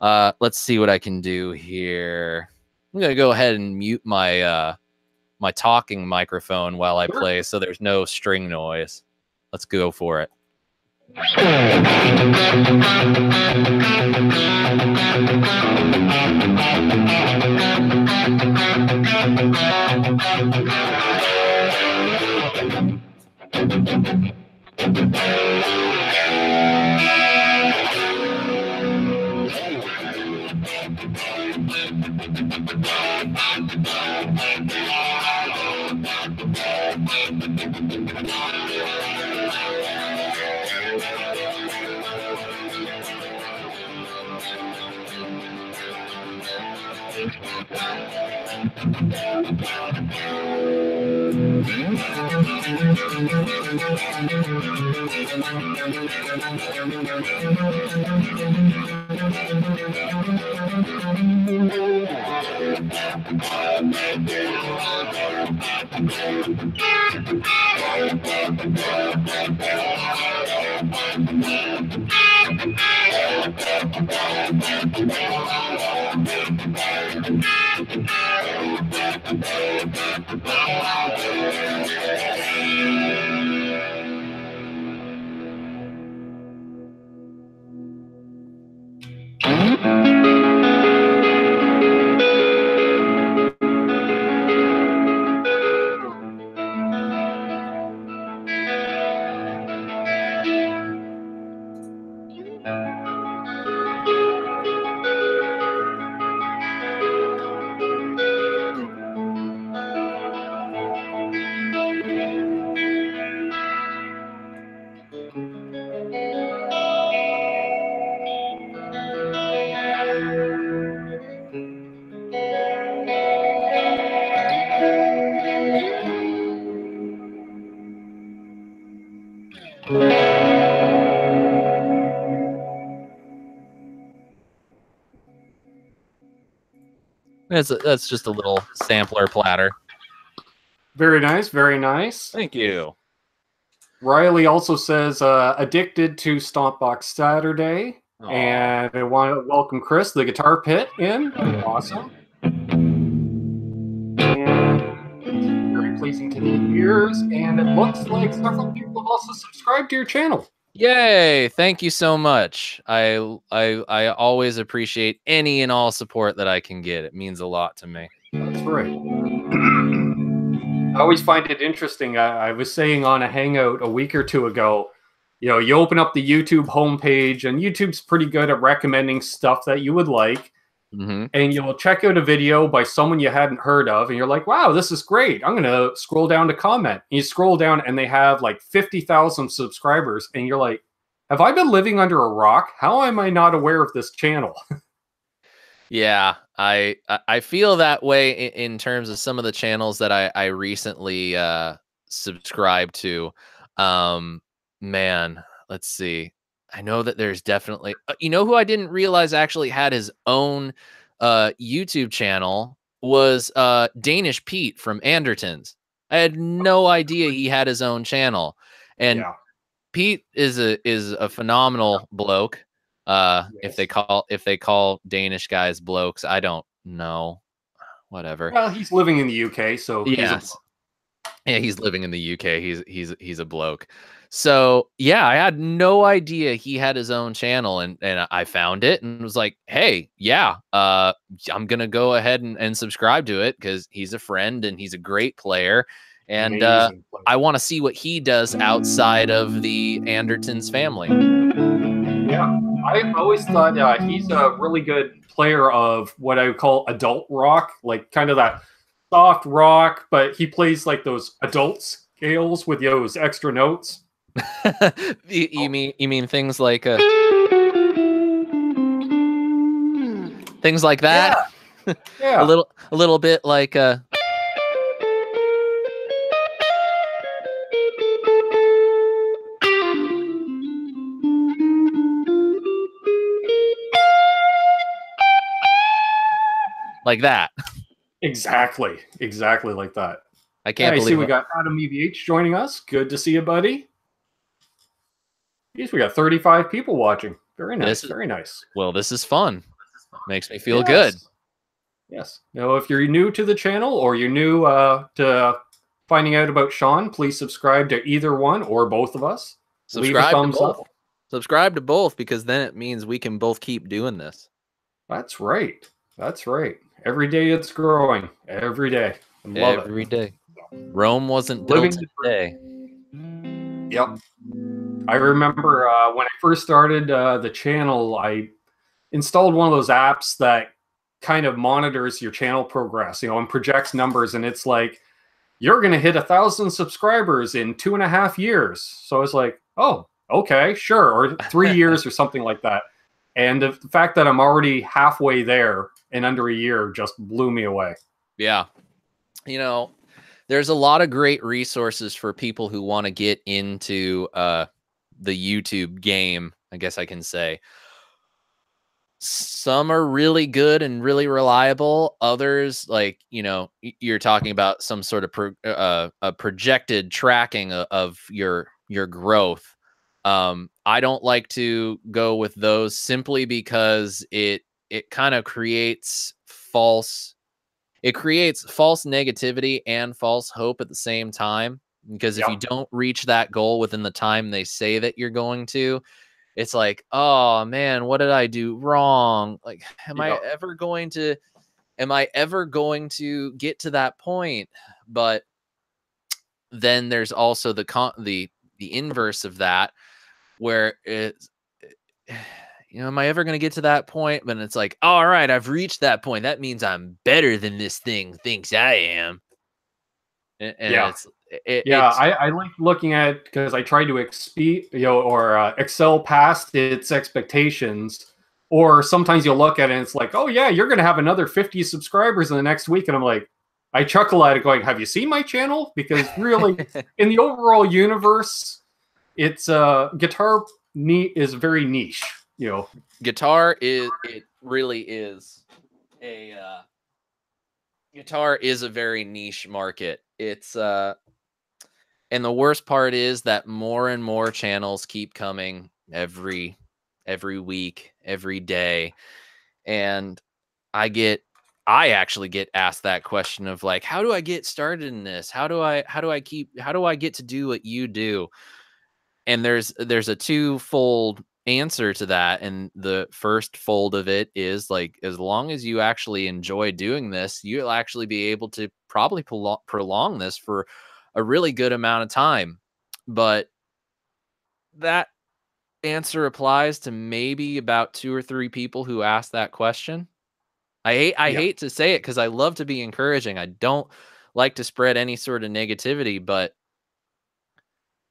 Let's see what I can do here. I'm gonna go ahead and mute my my talking microphone while I play, so there's no string noise. Let's go for it. That's just a little sampler platter. Very nice. Very nice. Thank you. Riley also says, addicted to Stompbox Saturday. Aw. And I want to welcome Chris, the guitar pit, in. Awesome. And very pleasing to the ears. And it looks like several people have also subscribed to your channel. Yay! Thank you so much. I always appreciate any and all support that I can get. It means a lot to me. That's right. I always find it interesting. I was saying on a hangout a week or two ago, you open up the YouTube homepage, and YouTube's pretty good at recommending stuff that you would like. Mm-hmm. And you'll check out a video by someone you hadn't heard of, and you're like, wow, this is great. I'm going to scroll down to comment. And you scroll down, and they have like 50,000 subscribers. And you're like, have I been living under a rock? How am I not aware of this channel? Yeah, I feel that way in terms of some of the channels that I recently subscribed to. Man, let's see. I know that there's definitely who I didn't realize actually had his own YouTube channel was Danish Pete from Andertons. I had no idea he had his own channel. And Yeah. Pete is a phenomenal bloke. Yes. If they call Danish guys blokes, I don't know. Whatever. Well, he's living in the UK, so yes. He's living in the UK. He's a bloke. So yeah, I had no idea he had his own channel, and I found it and was like, hey, yeah, I'm gonna go ahead and subscribe to it because he's a friend and he's a great player. And I want to see what he does outside of the Andertons family. Yeah, I always thought he's a really good player of what I would call adult rock, like kind of that soft rock, but he plays like those adult scales with those extra notes. you mean things like things like that? Yeah. Yeah. a little bit like like that. Exactly like that. I can't believe see we got Adam EVH joining us. Good to see you, buddy. Yes, we got 35 people watching. Very nice. Very nice. Well, this is fun. Makes me feel good. Yes. If you're new to the channel or you're new to finding out about Sean, please subscribe to either one or both of us. Leave a thumbs up. Subscribe to both, because then it means we can both keep doing this. That's right. That's right. Every day it's growing. Every day. Every day. Rome wasn't built in a day. Yep. I remember when I first started the channel, I installed one of those apps that kind of monitors your channel progress, and projects numbers, and it's like, you're going to hit 1,000 subscribers in 2.5 years. So I was like, oh, okay, sure. Or 3 years or something like that. And the fact that I'm already halfway there in under a year just blew me away. Yeah. There's a lot of great resources for people who want to get into the YouTube game, I guess I can say. Some are really good and really reliable. Others, like, you're talking about some sort of a projected tracking of your growth. I don't like to go with those simply because it kind of creates false negativity and false hope at the same time. Because if you don't reach that goal within the time they say that you're going to, it's like, oh man, what did I do wrong? Like, am I ever going to get to that point? But then there's also the inverse of that, where it's, am I ever going to get to that point? But it's like, all right, I've reached that point. That means I'm better than this thing thinks I am. And I like looking at, because I try to excel past its expectations. Or sometimes you'll look at it and it's like, oh yeah, you're going to have another 50 subscribers in the next week. And I'm like, I chuckle at it going, have you seen my channel? Because really, in the overall universe, it's guitar is very niche. Guitar really is a guitar is a very niche market. It's and the worst part is that more and more channels keep coming every week, every day. And I actually get asked that question of like, how do I get started in this? How do I get to do what you do? And there's a twofold answer to that. And the first fold of it is like, as long as you actually enjoy doing this, you'll actually be able to probably prolong this for a really good amount of time. But that answer applies to maybe about 2 or 3 people who ask that question. I Yeah. hate to say it because I love to be encouraging. I don't like to spread any sort of negativity, but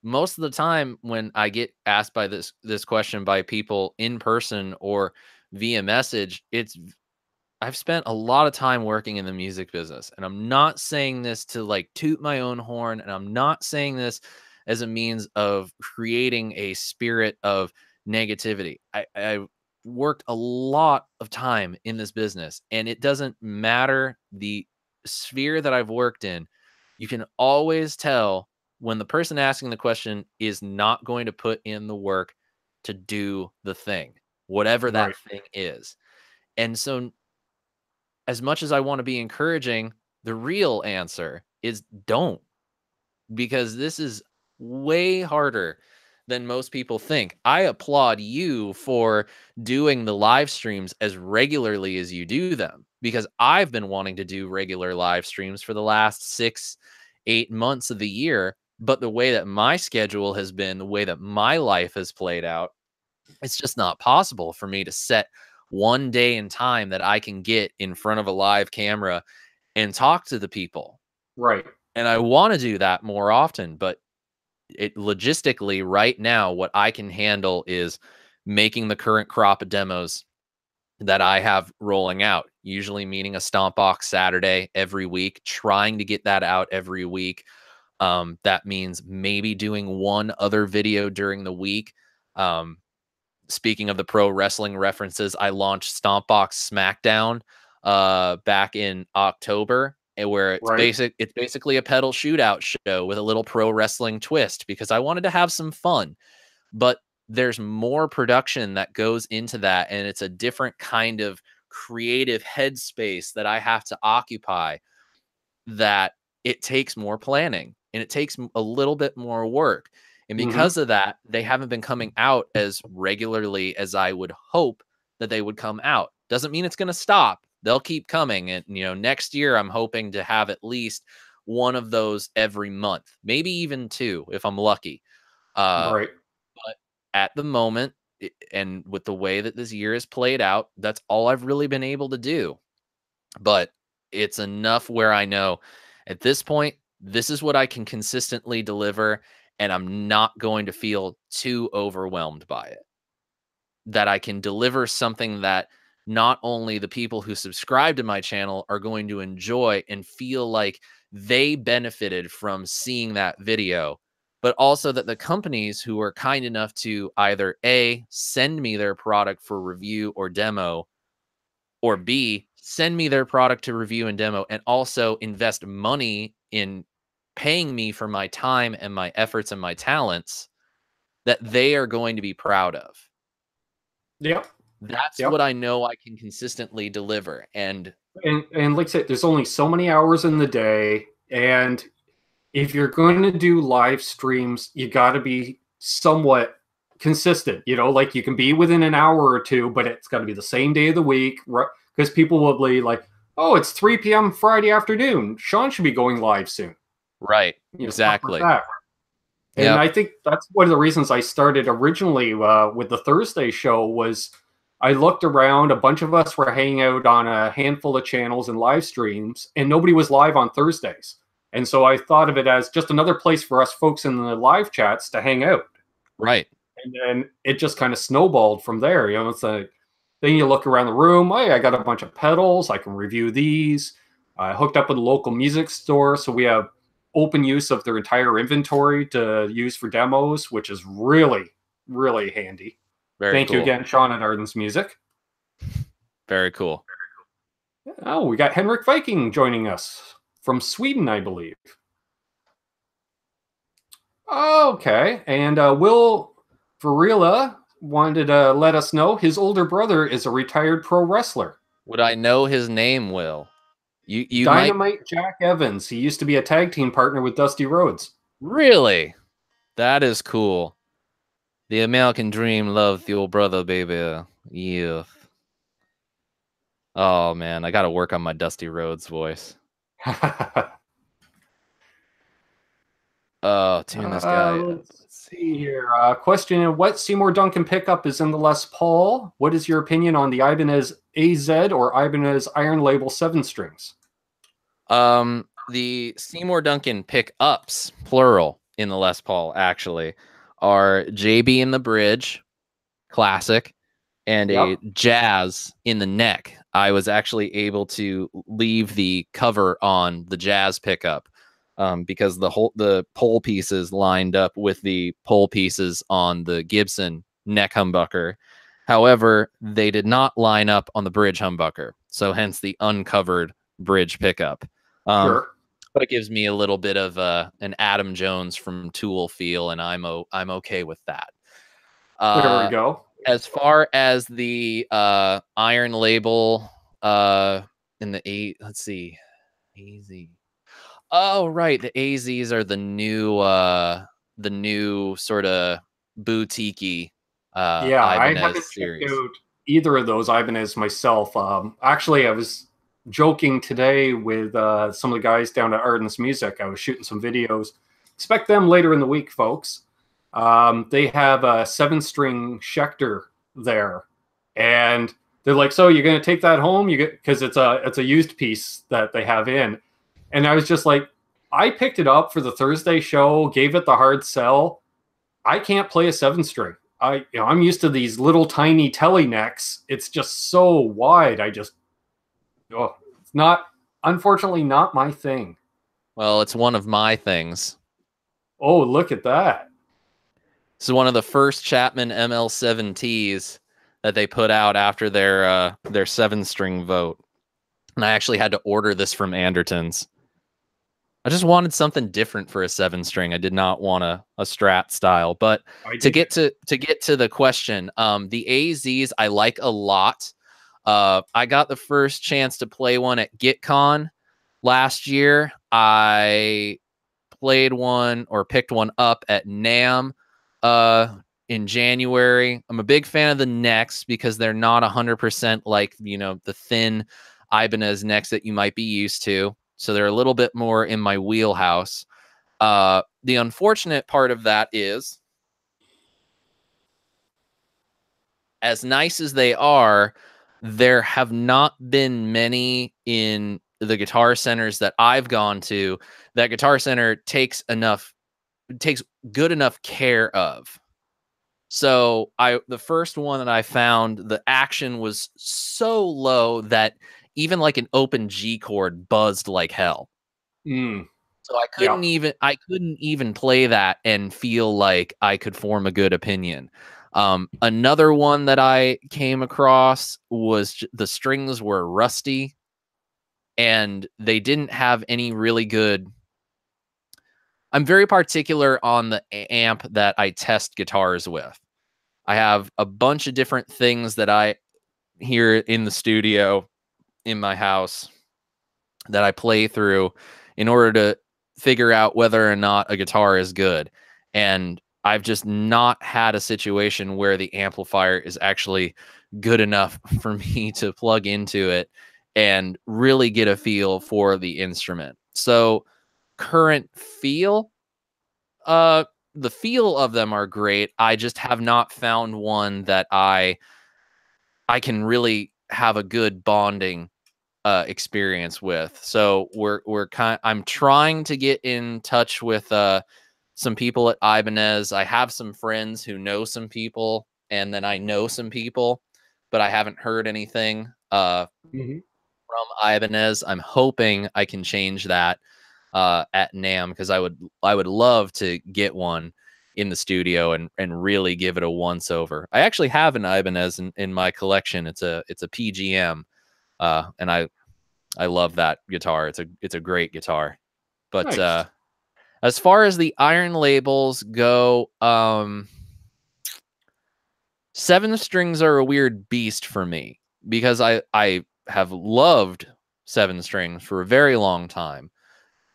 most of the time when I get asked by this question by people in person or via message, I've spent a lot of time working in the music business, and I'm not saying this to like toot my own horn, and I'm not saying this as a means of creating a spirit of negativity. I worked a lot of time in this business, and it doesn't matter the sphere that I've worked in. You can always tell when the person asking the question is not going to put in the work to do the thing, whatever that Right. thing is. And so as much as I want to be encouraging, the real answer is don't, because this is way harder than most people think. I applaud you for doing the live streams as regularly as you do them, because I've been wanting to do regular live streams for the last 6, 8 months of the year. But the way that my schedule has been, the way that my life has played out, it's just not possible for me to set one day and time that I can get in front of a live camera and talk to the people. Right. And I want to do that more often, but it logistically right now, what I can handle is making the current crop of demos that I have rolling out, usually meaning a stomp box Saturday every week, trying to get that out every week. That means maybe doing one other video during the week. Um, Speaking of the pro wrestling references, I launched Stompbox SmackDown back in October, where Right. it's basically a pedal shootout show with a little pro wrestling twist because I wanted to have some fun. But there's more production that goes into that, and it's a different kind of creative headspace that I have to occupy, that it takes more planning and it takes a little bit more work. And Hmm. because of that, they haven't been coming out as regularly as I would hope that they would come out. Doesn't mean it's going to stop. They'll keep coming. And, next year, I'm hoping to have at least one of those every month, maybe even 2 if I'm lucky. Uh, Right. but at the moment, and with the way that this year has played out, that's all I've really been able to do. But it's enough where I know at this point, this is what I can consistently deliver, and I'm not going to feel too overwhelmed by it. That I can deliver something that not only the people who subscribe to my channel are going to enjoy and feel like they benefited from seeing that video, but also that the companies who are kind enough to either A, send me their product for review or demo, or B, send me their product to review and demo, and also invest money in paying me for my time and my efforts and my talents, that they are going to be proud of. Yep. That's Yep. what I know I can consistently deliver. And And like I said, there's only so many hours in the day, and if you're going to do live streams, you got to be somewhat consistent. Like you can be within an hour or two, but it's got to be the same day of the week, right? Because people will be like, "Oh, it's 3 p.m. Friday afternoon. Sean should be going live soon." right, Stuff like exactly. that. And Yep. I think that's one of the reasons I started originally with the Thursday show was I looked around. A bunch of us were hanging out on a handful of channels and live streams, and nobody was live on Thursdays. And so I thought of it as just another place for us folks in the live chats to hang out. Right. And then it just kind of snowballed from there. It's like, then you look around the room. Hey, I got a bunch of pedals. I can review these. I hooked up with a local music store. So we have open use of their entire inventory to use for demos, which is really, really handy. Very Thank you cool. again, Sean at Arden's Music. Very cool. Oh, we got Henrik Viking joining us from Sweden, I believe. Okay. And Will Varela wanted to let us know his older brother is a retired pro wrestler. Would I know his name, Will? You might Dynamite Jack Evans. He used to be a tag team partner with Dusty Rhodes. really. That is cool. The American Dream loves your brother, baby. Yeah. Oh man, I got to work on my Dusty Rhodes voice. Oh, tune this guy. Let's see here. Question: what Seymour Duncan pickup is in the Les Paul? What is your opinion on the Ibanez AZ or Ibanez Iron Label 7-strings? The Seymour Duncan pickups, plural, in the Les Paul actually are JB in the bridge, classic, and a jazz in the neck. I was actually able to leave the cover on the jazz pickup because the pole pieces lined up with the pole pieces on the Gibson neck humbucker. However, they did not line up on the bridge humbucker, so hence the uncovered bridge pickup. Sure. But it gives me a little bit of an Adam Jones from Tool feel, and I'm okay with that. There we go. As far as the Iron Label in the let's see, AZ. Oh right, the AZs are the new sort of boutique-y Yeah, I haven't Ibanez checked series. out either of those Ibanez myself. Actually, I was joking today with some of the guys down at Arden's Music. I was shooting some videos. Expect them later in the week, folks. They have a 7-string Schecter there, and they're like, "So you're going to take that home? You get because it's a used piece that they have in." And I was just like, I picked it up for the Thursday show, gave it the hard sell. I can't play a 7-string. I'm used to these little tiny telly necks. It's just so wide. It's not, unfortunately, not my thing. Well, it's one of my things. Oh, look at that. This is one of the first Chapman ML7Ts that they put out after their 7-string vote. And I actually had to order this from Anderton's. I just wanted something different for a 7-string. I did not want a Strat style. But to get to the question, the AZs I like a lot. I got the first chance to play one at GitCon last year. I played one or picked one up at NAMM in January. I'm a big fan of the necks because they're not 100% like, the thin Ibanez necks that you might be used to. So they're a little bit more in my wheelhouse. The unfortunate part of that is, as nice as they are, there have not been many in the guitar centers that I've gone to that Guitar Center takes good enough care of. So the first one that I found, the action was so low that even like an open G chord buzzed like hell. So I couldn't even play that and feel like I could form a good opinion. Another one that I came across was the strings were rusty and they didn't have any really good. I'm very particular on the amp that I test guitars with. I have a bunch of different things that I hear in the studio in my house that I play through in order to figure out whether or not a guitar is good. And I've just not had a situation where the amplifier is actually good enough for me to plug into it and really get a feel for the instrument. So current feel, the feel of them are great. I just have not found one that I can really have a good bonding experience with. So I'm trying to get in touch with some people at Ibanez. I have some friends who know some people, and then I know some people, but I haven't heard anything from Ibanez. I'm hoping I can change that at NAMM because I would love to get one in the studio and really give it a once over. I actually have an Ibanez in my collection. It's a PGM, and I love that guitar. It's a great guitar, but Nice. As far as the iron labels go, 7 strings are a weird beast for me because I have loved 7 strings for a very long time,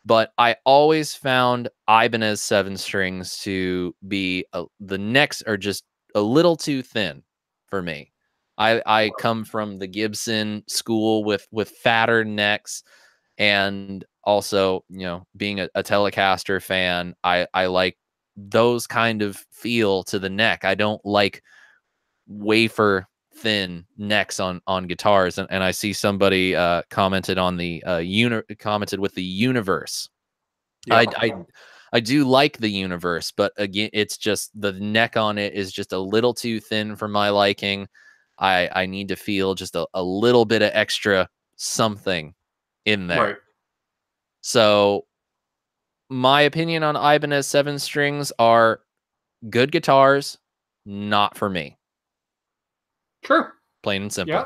but I always found Ibanez 7 strings to be the necks are just a little too thin for me. I come from the Gibson school with fatter necks, and also, you know, being a Telecaster fan, I like those kind of feel to the neck. I don't like wafer thin necks on guitars, and I see somebody commented on the commented with the Universe. Yeah. I do like the Universe, but again, it's just the neck on it is just a little too thin for my liking. I need to feel just a little bit of extra something in there. Right. So my opinion on Ibanez 7 strings are good guitars, not for me. Sure. Plain and simple. Yeah.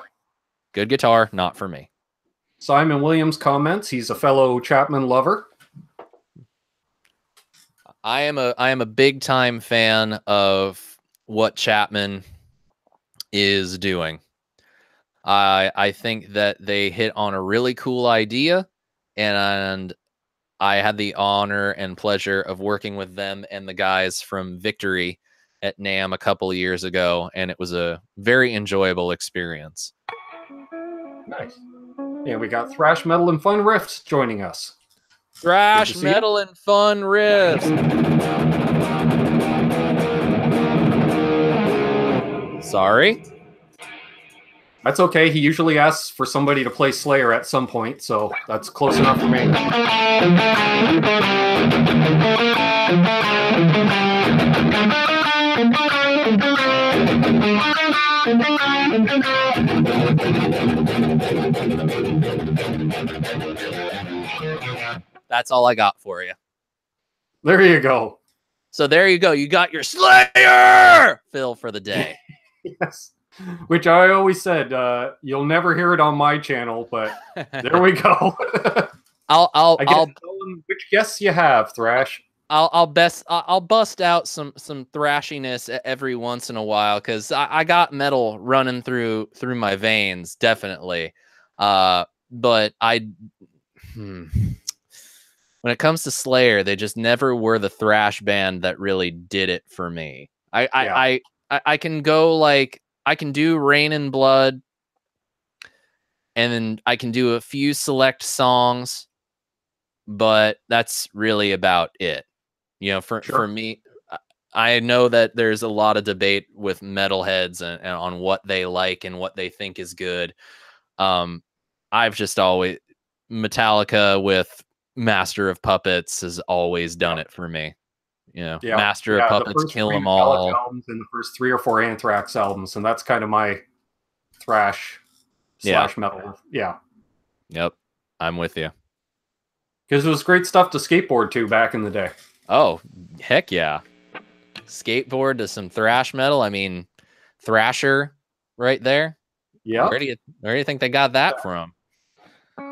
Good guitar, not for me. Simon Williams comments he's a fellow Chapman lover. I am a big time fan of what Chapman is doing. I think that they hit on a really cool idea, and I had the honor and pleasure of working with them and the guys from Victory at NAMM a couple of years ago, and it was a very enjoyable experience. Nice. And we got Thrash Metal and Fun Riffs joining us. Thrash metal and fun riffs. Sorry. That's okay. He usually asks for somebody to play Slayer at some point, so that's close enough for me. That's all I got for you. There you go. So there you go. You got your Slayer fill for the day. Yes. Which I always said, you'll never hear it on my channel, but there we go. I'll tell them which guests you have, Thrash. I'll bust out some thrashiness every once in a while, because I got metal running through my veins, definitely. But when it comes to Slayer, they just never were the thrash band that really did it for me. I can go like, I can do Rain and Blood, and then I can do a few select songs, but that's really about it. You know, for me, I know that there's a lot of debate with metalheads and on what they like and what they think is good. I've just always, Metallica with Master of Puppets has always done it for me. You know, Master of Puppets, Kill 'Em All, albums and the first 3 or 4 Anthrax albums, and that's kind of my thrash slash metal. Yeah. Yep, I'm with you. Because it was great stuff to skateboard to back in the day. Oh, heck yeah. Skateboard to some thrash metal. I mean, Thrasher right there. Yeah. Where do you think they got that from?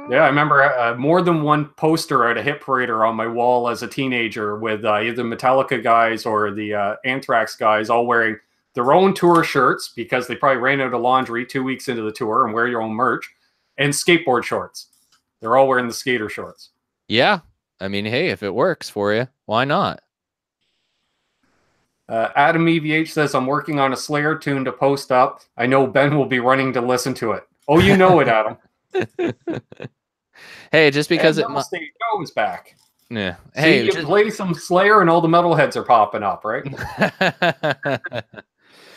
Yeah, I remember more than one poster at a hit parader on my wall as a teenager with either Metallica guys or the Anthrax guys all wearing their own tour shirts, because they probably ran out of laundry 2 weeks into the tour, and wear your own merch, and skateboard shorts. They're all wearing the skater shorts. Yeah. I mean, hey, if it works for you, why not? Adam EVH says, I'm working on a Slayer tune to post up. I know Ben will be running to listen to it. Oh, you know it, Adam. Hey, just because State goes back. Yeah. See, hey, you play some Slayer and all the metalheads are popping up, right?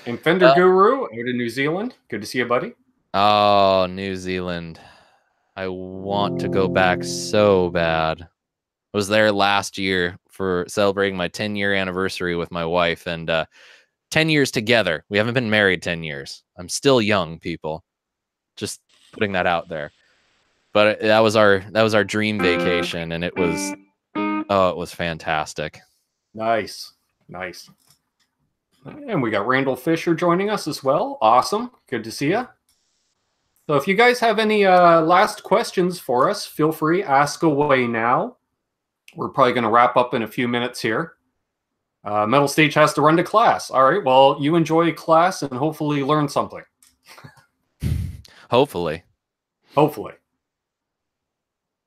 And Fender Guru out in New Zealand. Good to see you, buddy. Oh, New Zealand. I want to go back so bad. I was there last year for celebrating my 10-year anniversary with my wife, and 10 years together. We haven't been married 10 years. I'm still young, people. Just putting that out there. But that was our dream vacation, and it was fantastic. Nice. And we got Randall Fisher joining us as well. Awesome. Good to see you. So if you guys have any last questions for us, feel free, ask away now. we're probably going to wrap up in a few minutes here. Metal Stage has to run to class. All right. Well, you enjoy class and hopefully learn something. Hopefully. Hopefully.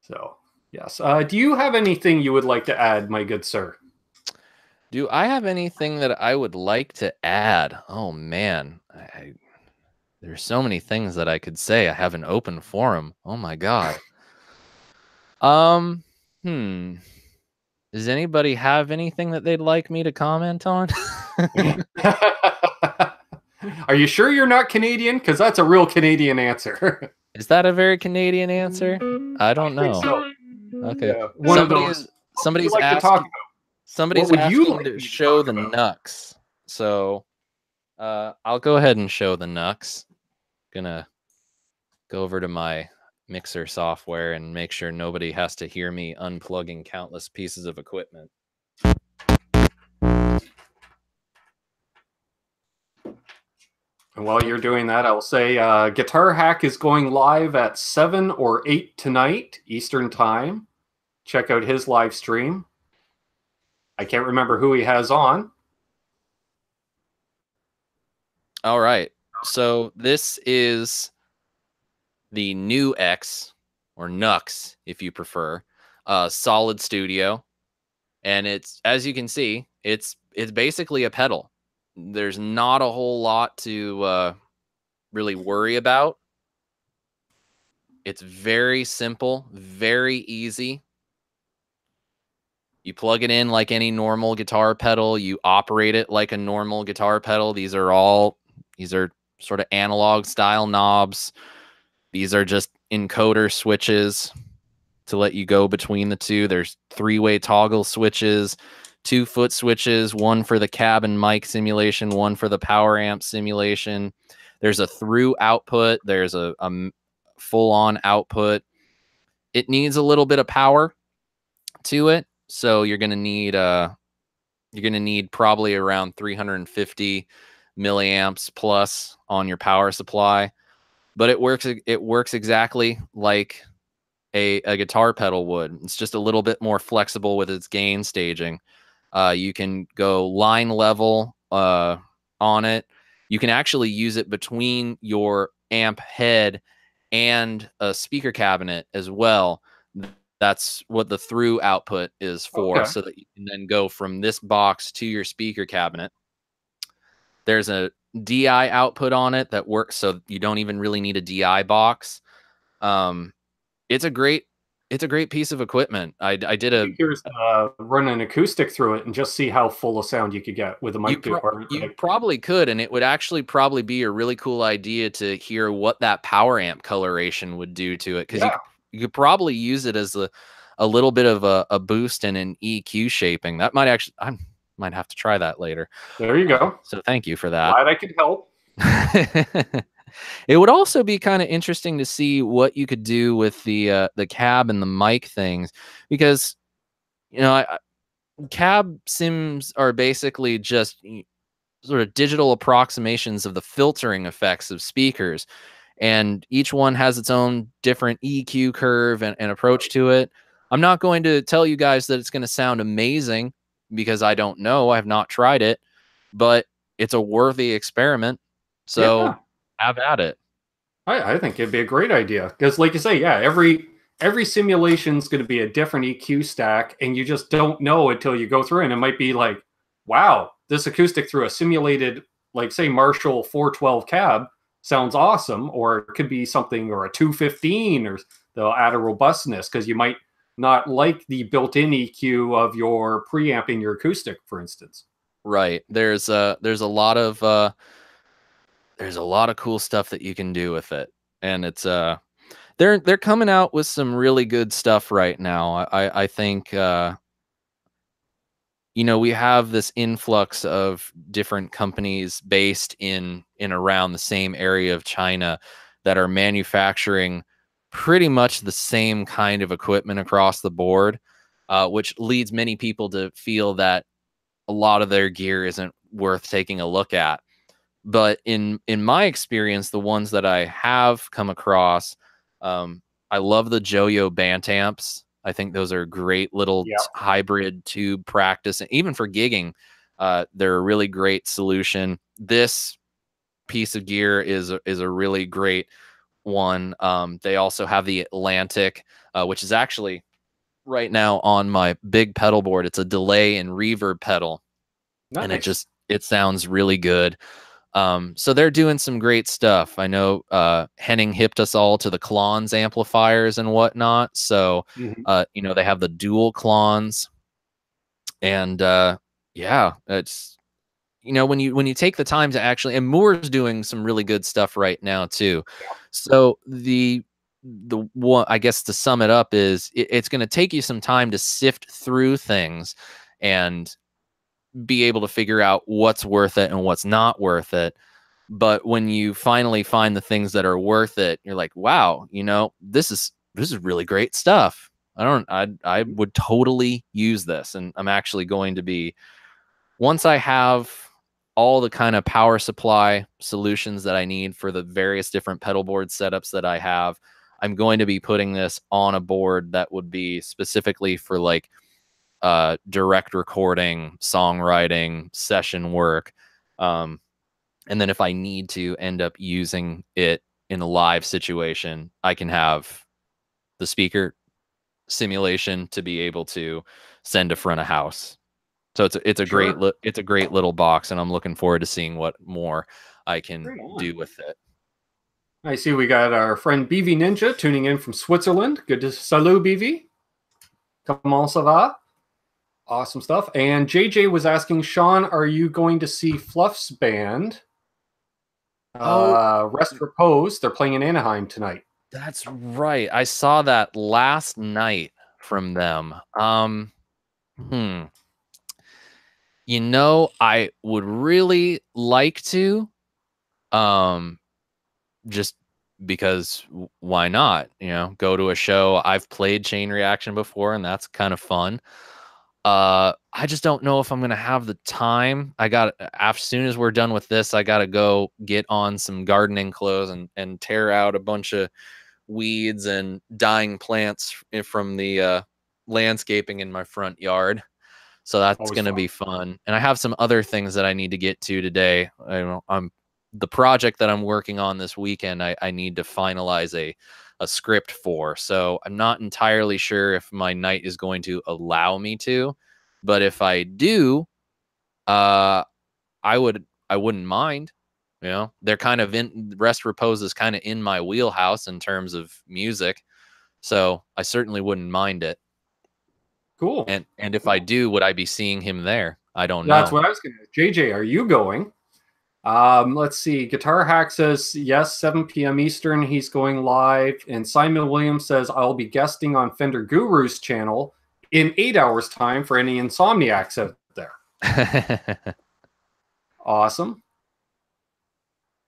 So, yes. Do you have anything you would like to add, my good sir? Do I have anything that I would like to add? Oh, man. There's so many things that I could say. I have an open forum. Oh, my God. Does anybody have anything that they'd like me to comment on? Are you sure you're not Canadian? Because that's a real Canadian answer. Is that a very Canadian answer? I don't know. So. Okay. Yeah, somebody's like asking. to talk about? Somebody's asking to show the Nux. So, I'll go ahead and show the Nux. Gonna go over to my mixer software and make sure nobody has to hear me unplugging countless pieces of equipment. And while you're doing that, I'll say Guitar Hack is going live at 7 or 8 tonight, Eastern Time. Check out his live stream. I can't remember who he has on. All right. So this is the new X, or Nux, if you prefer, Solid Studio. And it's, as you can see, it's basically a pedal. There's not a whole lot to really worry about. It's very simple, very easy. You plug it in like any normal guitar pedal. You operate it like a normal guitar pedal. These are sort of analog style knobs. These are just encoder switches to let you go between the two. There's 3-way toggle switches, 2-foot switches, one for the cab and mic simulation, one for the power amp simulation. There's a through output. There's a full-on output. It needs a little bit of power to it, so you're gonna need probably around 350 milliamps plus on your power supply. But it works exactly like a guitar pedal would. It's just a little bit more flexible with its gain staging. You can go line level on it. You can actually use it between your amp head and a speaker cabinet as well. That's what the through output is for, so that you can then go from this box to your speaker cabinet. There's a DI output on it that works, so you don't even really need a DI box. It's a great piece of equipment. I did run an acoustic through it and just see how full of sound you could get with a mic. You probably could, and it would actually probably be a really cool idea to hear what that power amp coloration would do to it, because you could probably use it as a little bit of a boost and an EQ shaping. That might actually, I might have to try that later. There you go. So thank you for that. Glad I could help. It would also be kind of interesting to see what you could do with the cab and the mic things, because cab sims are basically just sort of digital approximations of the filtering effects of speakers, and each one has its own different EQ curve and approach to it. I'm not going to tell you guys that it's going to sound amazing, because I don't know. I have not tried it, but it's a worthy experiment. So have at it. I think it'd be a great idea, because, like you say, every simulation is going to be a different EQ stack, and you just don't know until you go through. And it might be like, wow, this acoustic through a simulated, like, say, Marshall 412 cab sounds awesome, or it could be something, or a 215, or they'll add a robustness because you might not like the built-in EQ of your preamp in your acoustic, for instance. Right. There's a lot of cool stuff that you can do with it, and it's they're coming out with some really good stuff right now. I think we have this influx of different companies based in around the same area of China that are manufacturing pretty much the same kind of equipment across the board, which leads many people to feel that a lot of their gear isn't worth taking a look at. But in my experience, the ones that I have come across, I love the Joyo Bantamps. I think those are great little Yeah. hybrid tube practice, and even for gigging, they're a really great solution. This piece of gear is a really great one. They also have the Atlantic, which is actually right now on my big pedal board. It's a delay and reverb pedal, and Nice. it sounds really good. So they're doing some great stuff. I know Henning hipped us all to the Klons amplifiers and whatnot. So Mhm. you know, they have the dual Klons, and yeah, it's, you know, when you take the time to actually, and Moore's doing some really good stuff right now too. So the one, I guess, to sum it up is it's going to take you some time to sift through things and be able to figure out what's worth it and what's not worth it. But when you finally find the things that are worth it, you're like, wow, you know, this is really great stuff. I would totally use this. And I'm actually going to be, once I have all the kind of power supply solutions that I need for the various different pedal board setups that I have, I'm going to be putting this on a board that would be specifically for like direct recording, songwriting, session work. And then if I need to end up using it in a live situation, I can have the speaker simulation to be able to send to front of house. So it's a great Sure. it's a great little box, and I'm looking forward to seeing what more I can Right on. do with it. I see we got our friend BV Ninja tuning in from Switzerland. Good to salut, BV. Comment ça va? Awesome stuff. And JJ was asking, Sean, are you going to see Fluff's band? Oh, Rest Repose. They're playing in Anaheim tonight. that's right. I saw that last night from them. Hmm. You know, I would really like to, um, just because why not? You know, go to a show. I've played Chain Reaction before, and that's kind of fun. I just don't know if I'm gonna have the time. I got, as soon as we're done with this, I gotta go get on some gardening clothes and tear out a bunch of weeds and dying plants from the landscaping in my front yard. So that's Always going to fun. be fun. And I have some other things that I need to get to today. I'm the project that I'm working on this weekend. I need to finalize a script for. So I'm not entirely sure if my night is going to allow me to, but if I do, uh, I wouldn't mind. You know, they're kind of in, Rest Repose is kind of in my wheelhouse in terms of music. So I certainly wouldn't mind it. Cool. And if I Cool. do, would I be seeing him there? I don't That's know. what I was going to. JJ, are you going? Let's see. Guitar Hack says yes, 7 p.m. Eastern. He's going live. And Simon Williams says I'll be guesting on Fender Guru's channel in 8 hours' time for any insomniacs out there. Awesome.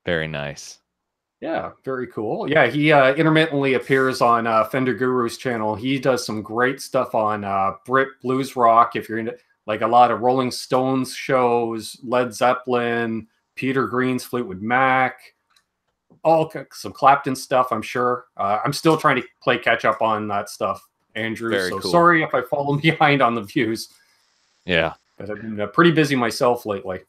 Very nice. Yeah, very cool. Yeah, he intermittently appears on Fender Guru's channel. He does some great stuff on Brit blues rock. If you're into like a lot of Rolling Stones shows, Led Zeppelin, Peter Green's Fleetwood Mac, some Clapton stuff. I'm sure. I'm still trying to play catch up on that stuff, Andrew. Very So cool. sorry if I fall behind on the views. Yeah. But I've been pretty busy myself lately.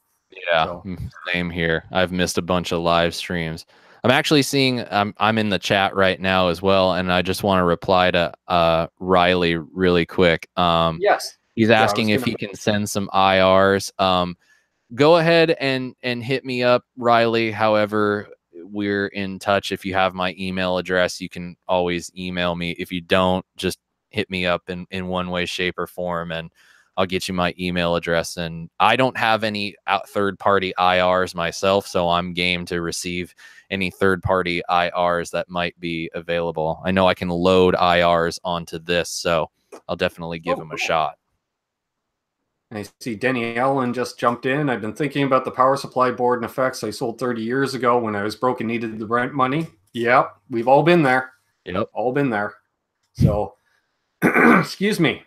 Yeah. So. Same here. I've missed a bunch of live streams. I'm actually seeing, I'm in the chat right now as well, and I just want to reply to Riley really quick. Yes. He's asking if he can send some IRs. Go ahead and hit me up, Riley. However, we're in touch. If you have my email address, you can always email me. If you don't, just hit me up in one way, shape, or form, and I'll get you my email address. And I don't have any third-party IRs myself, so I'm game to receive any third-party IRs that might be available. I know I can load IRs onto this, so I'll definitely give them a shot. I see Denny Allen just jumped in. I've been thinking about the power supply board and effects I sold 30 years ago when I was broke and needed the rent money. Yep, we've all been there. Yep. All been there. So, excuse me.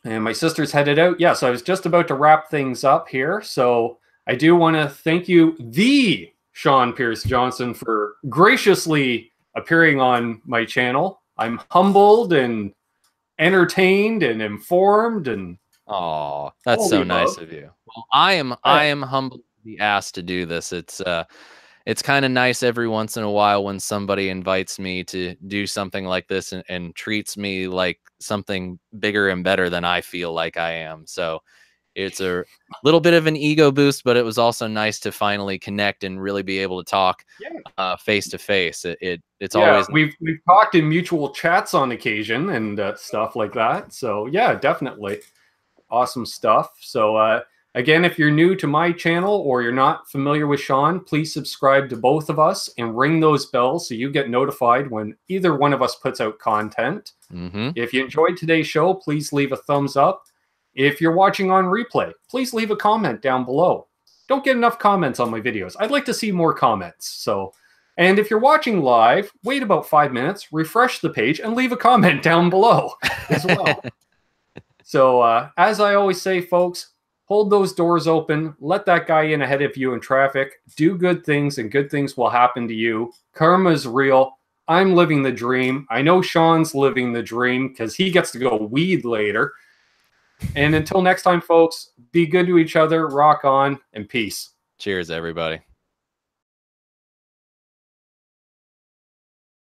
And my sister's headed out. Yeah, so I was just about to wrap things up here. So I do want to thank you, the Sean Pierce Johnson, for graciously appearing on my channel. I'm humbled and entertained and informed and Oh, that's all the so nice above. of you. Well, I am humbled to be asked to do this. It's kind of nice every once in a while when somebody invites me to do something like this and treats me like something bigger and better than I feel like I am. So it's a little bit of an ego boost, but it was also nice to finally connect and really be able to talk face to face. It's Yeah, always we've talked in mutual chats on occasion and stuff like that. So yeah, definitely awesome stuff. So again, if you're new to my channel or you're not familiar with Sean, please subscribe to both of us and ring those bells so you get notified when either one of us puts out content. If you enjoyed today's show, please leave a thumbs up. If you're watching on replay, please leave a comment down below. Don't get enough comments on my videos. I'd like to see more comments. So. And if you're watching live, wait about 5 minutes, refresh the page, and leave a comment down below as well. So as I always say, folks, hold those doors open. Let that guy in ahead of you in traffic. Do good things, and good things will happen to you. Karma is real. I'm living the dream. I know Sean's living the dream because he gets to go weed later. And until next time, folks, be good to each other, rock on, and peace. Cheers, everybody.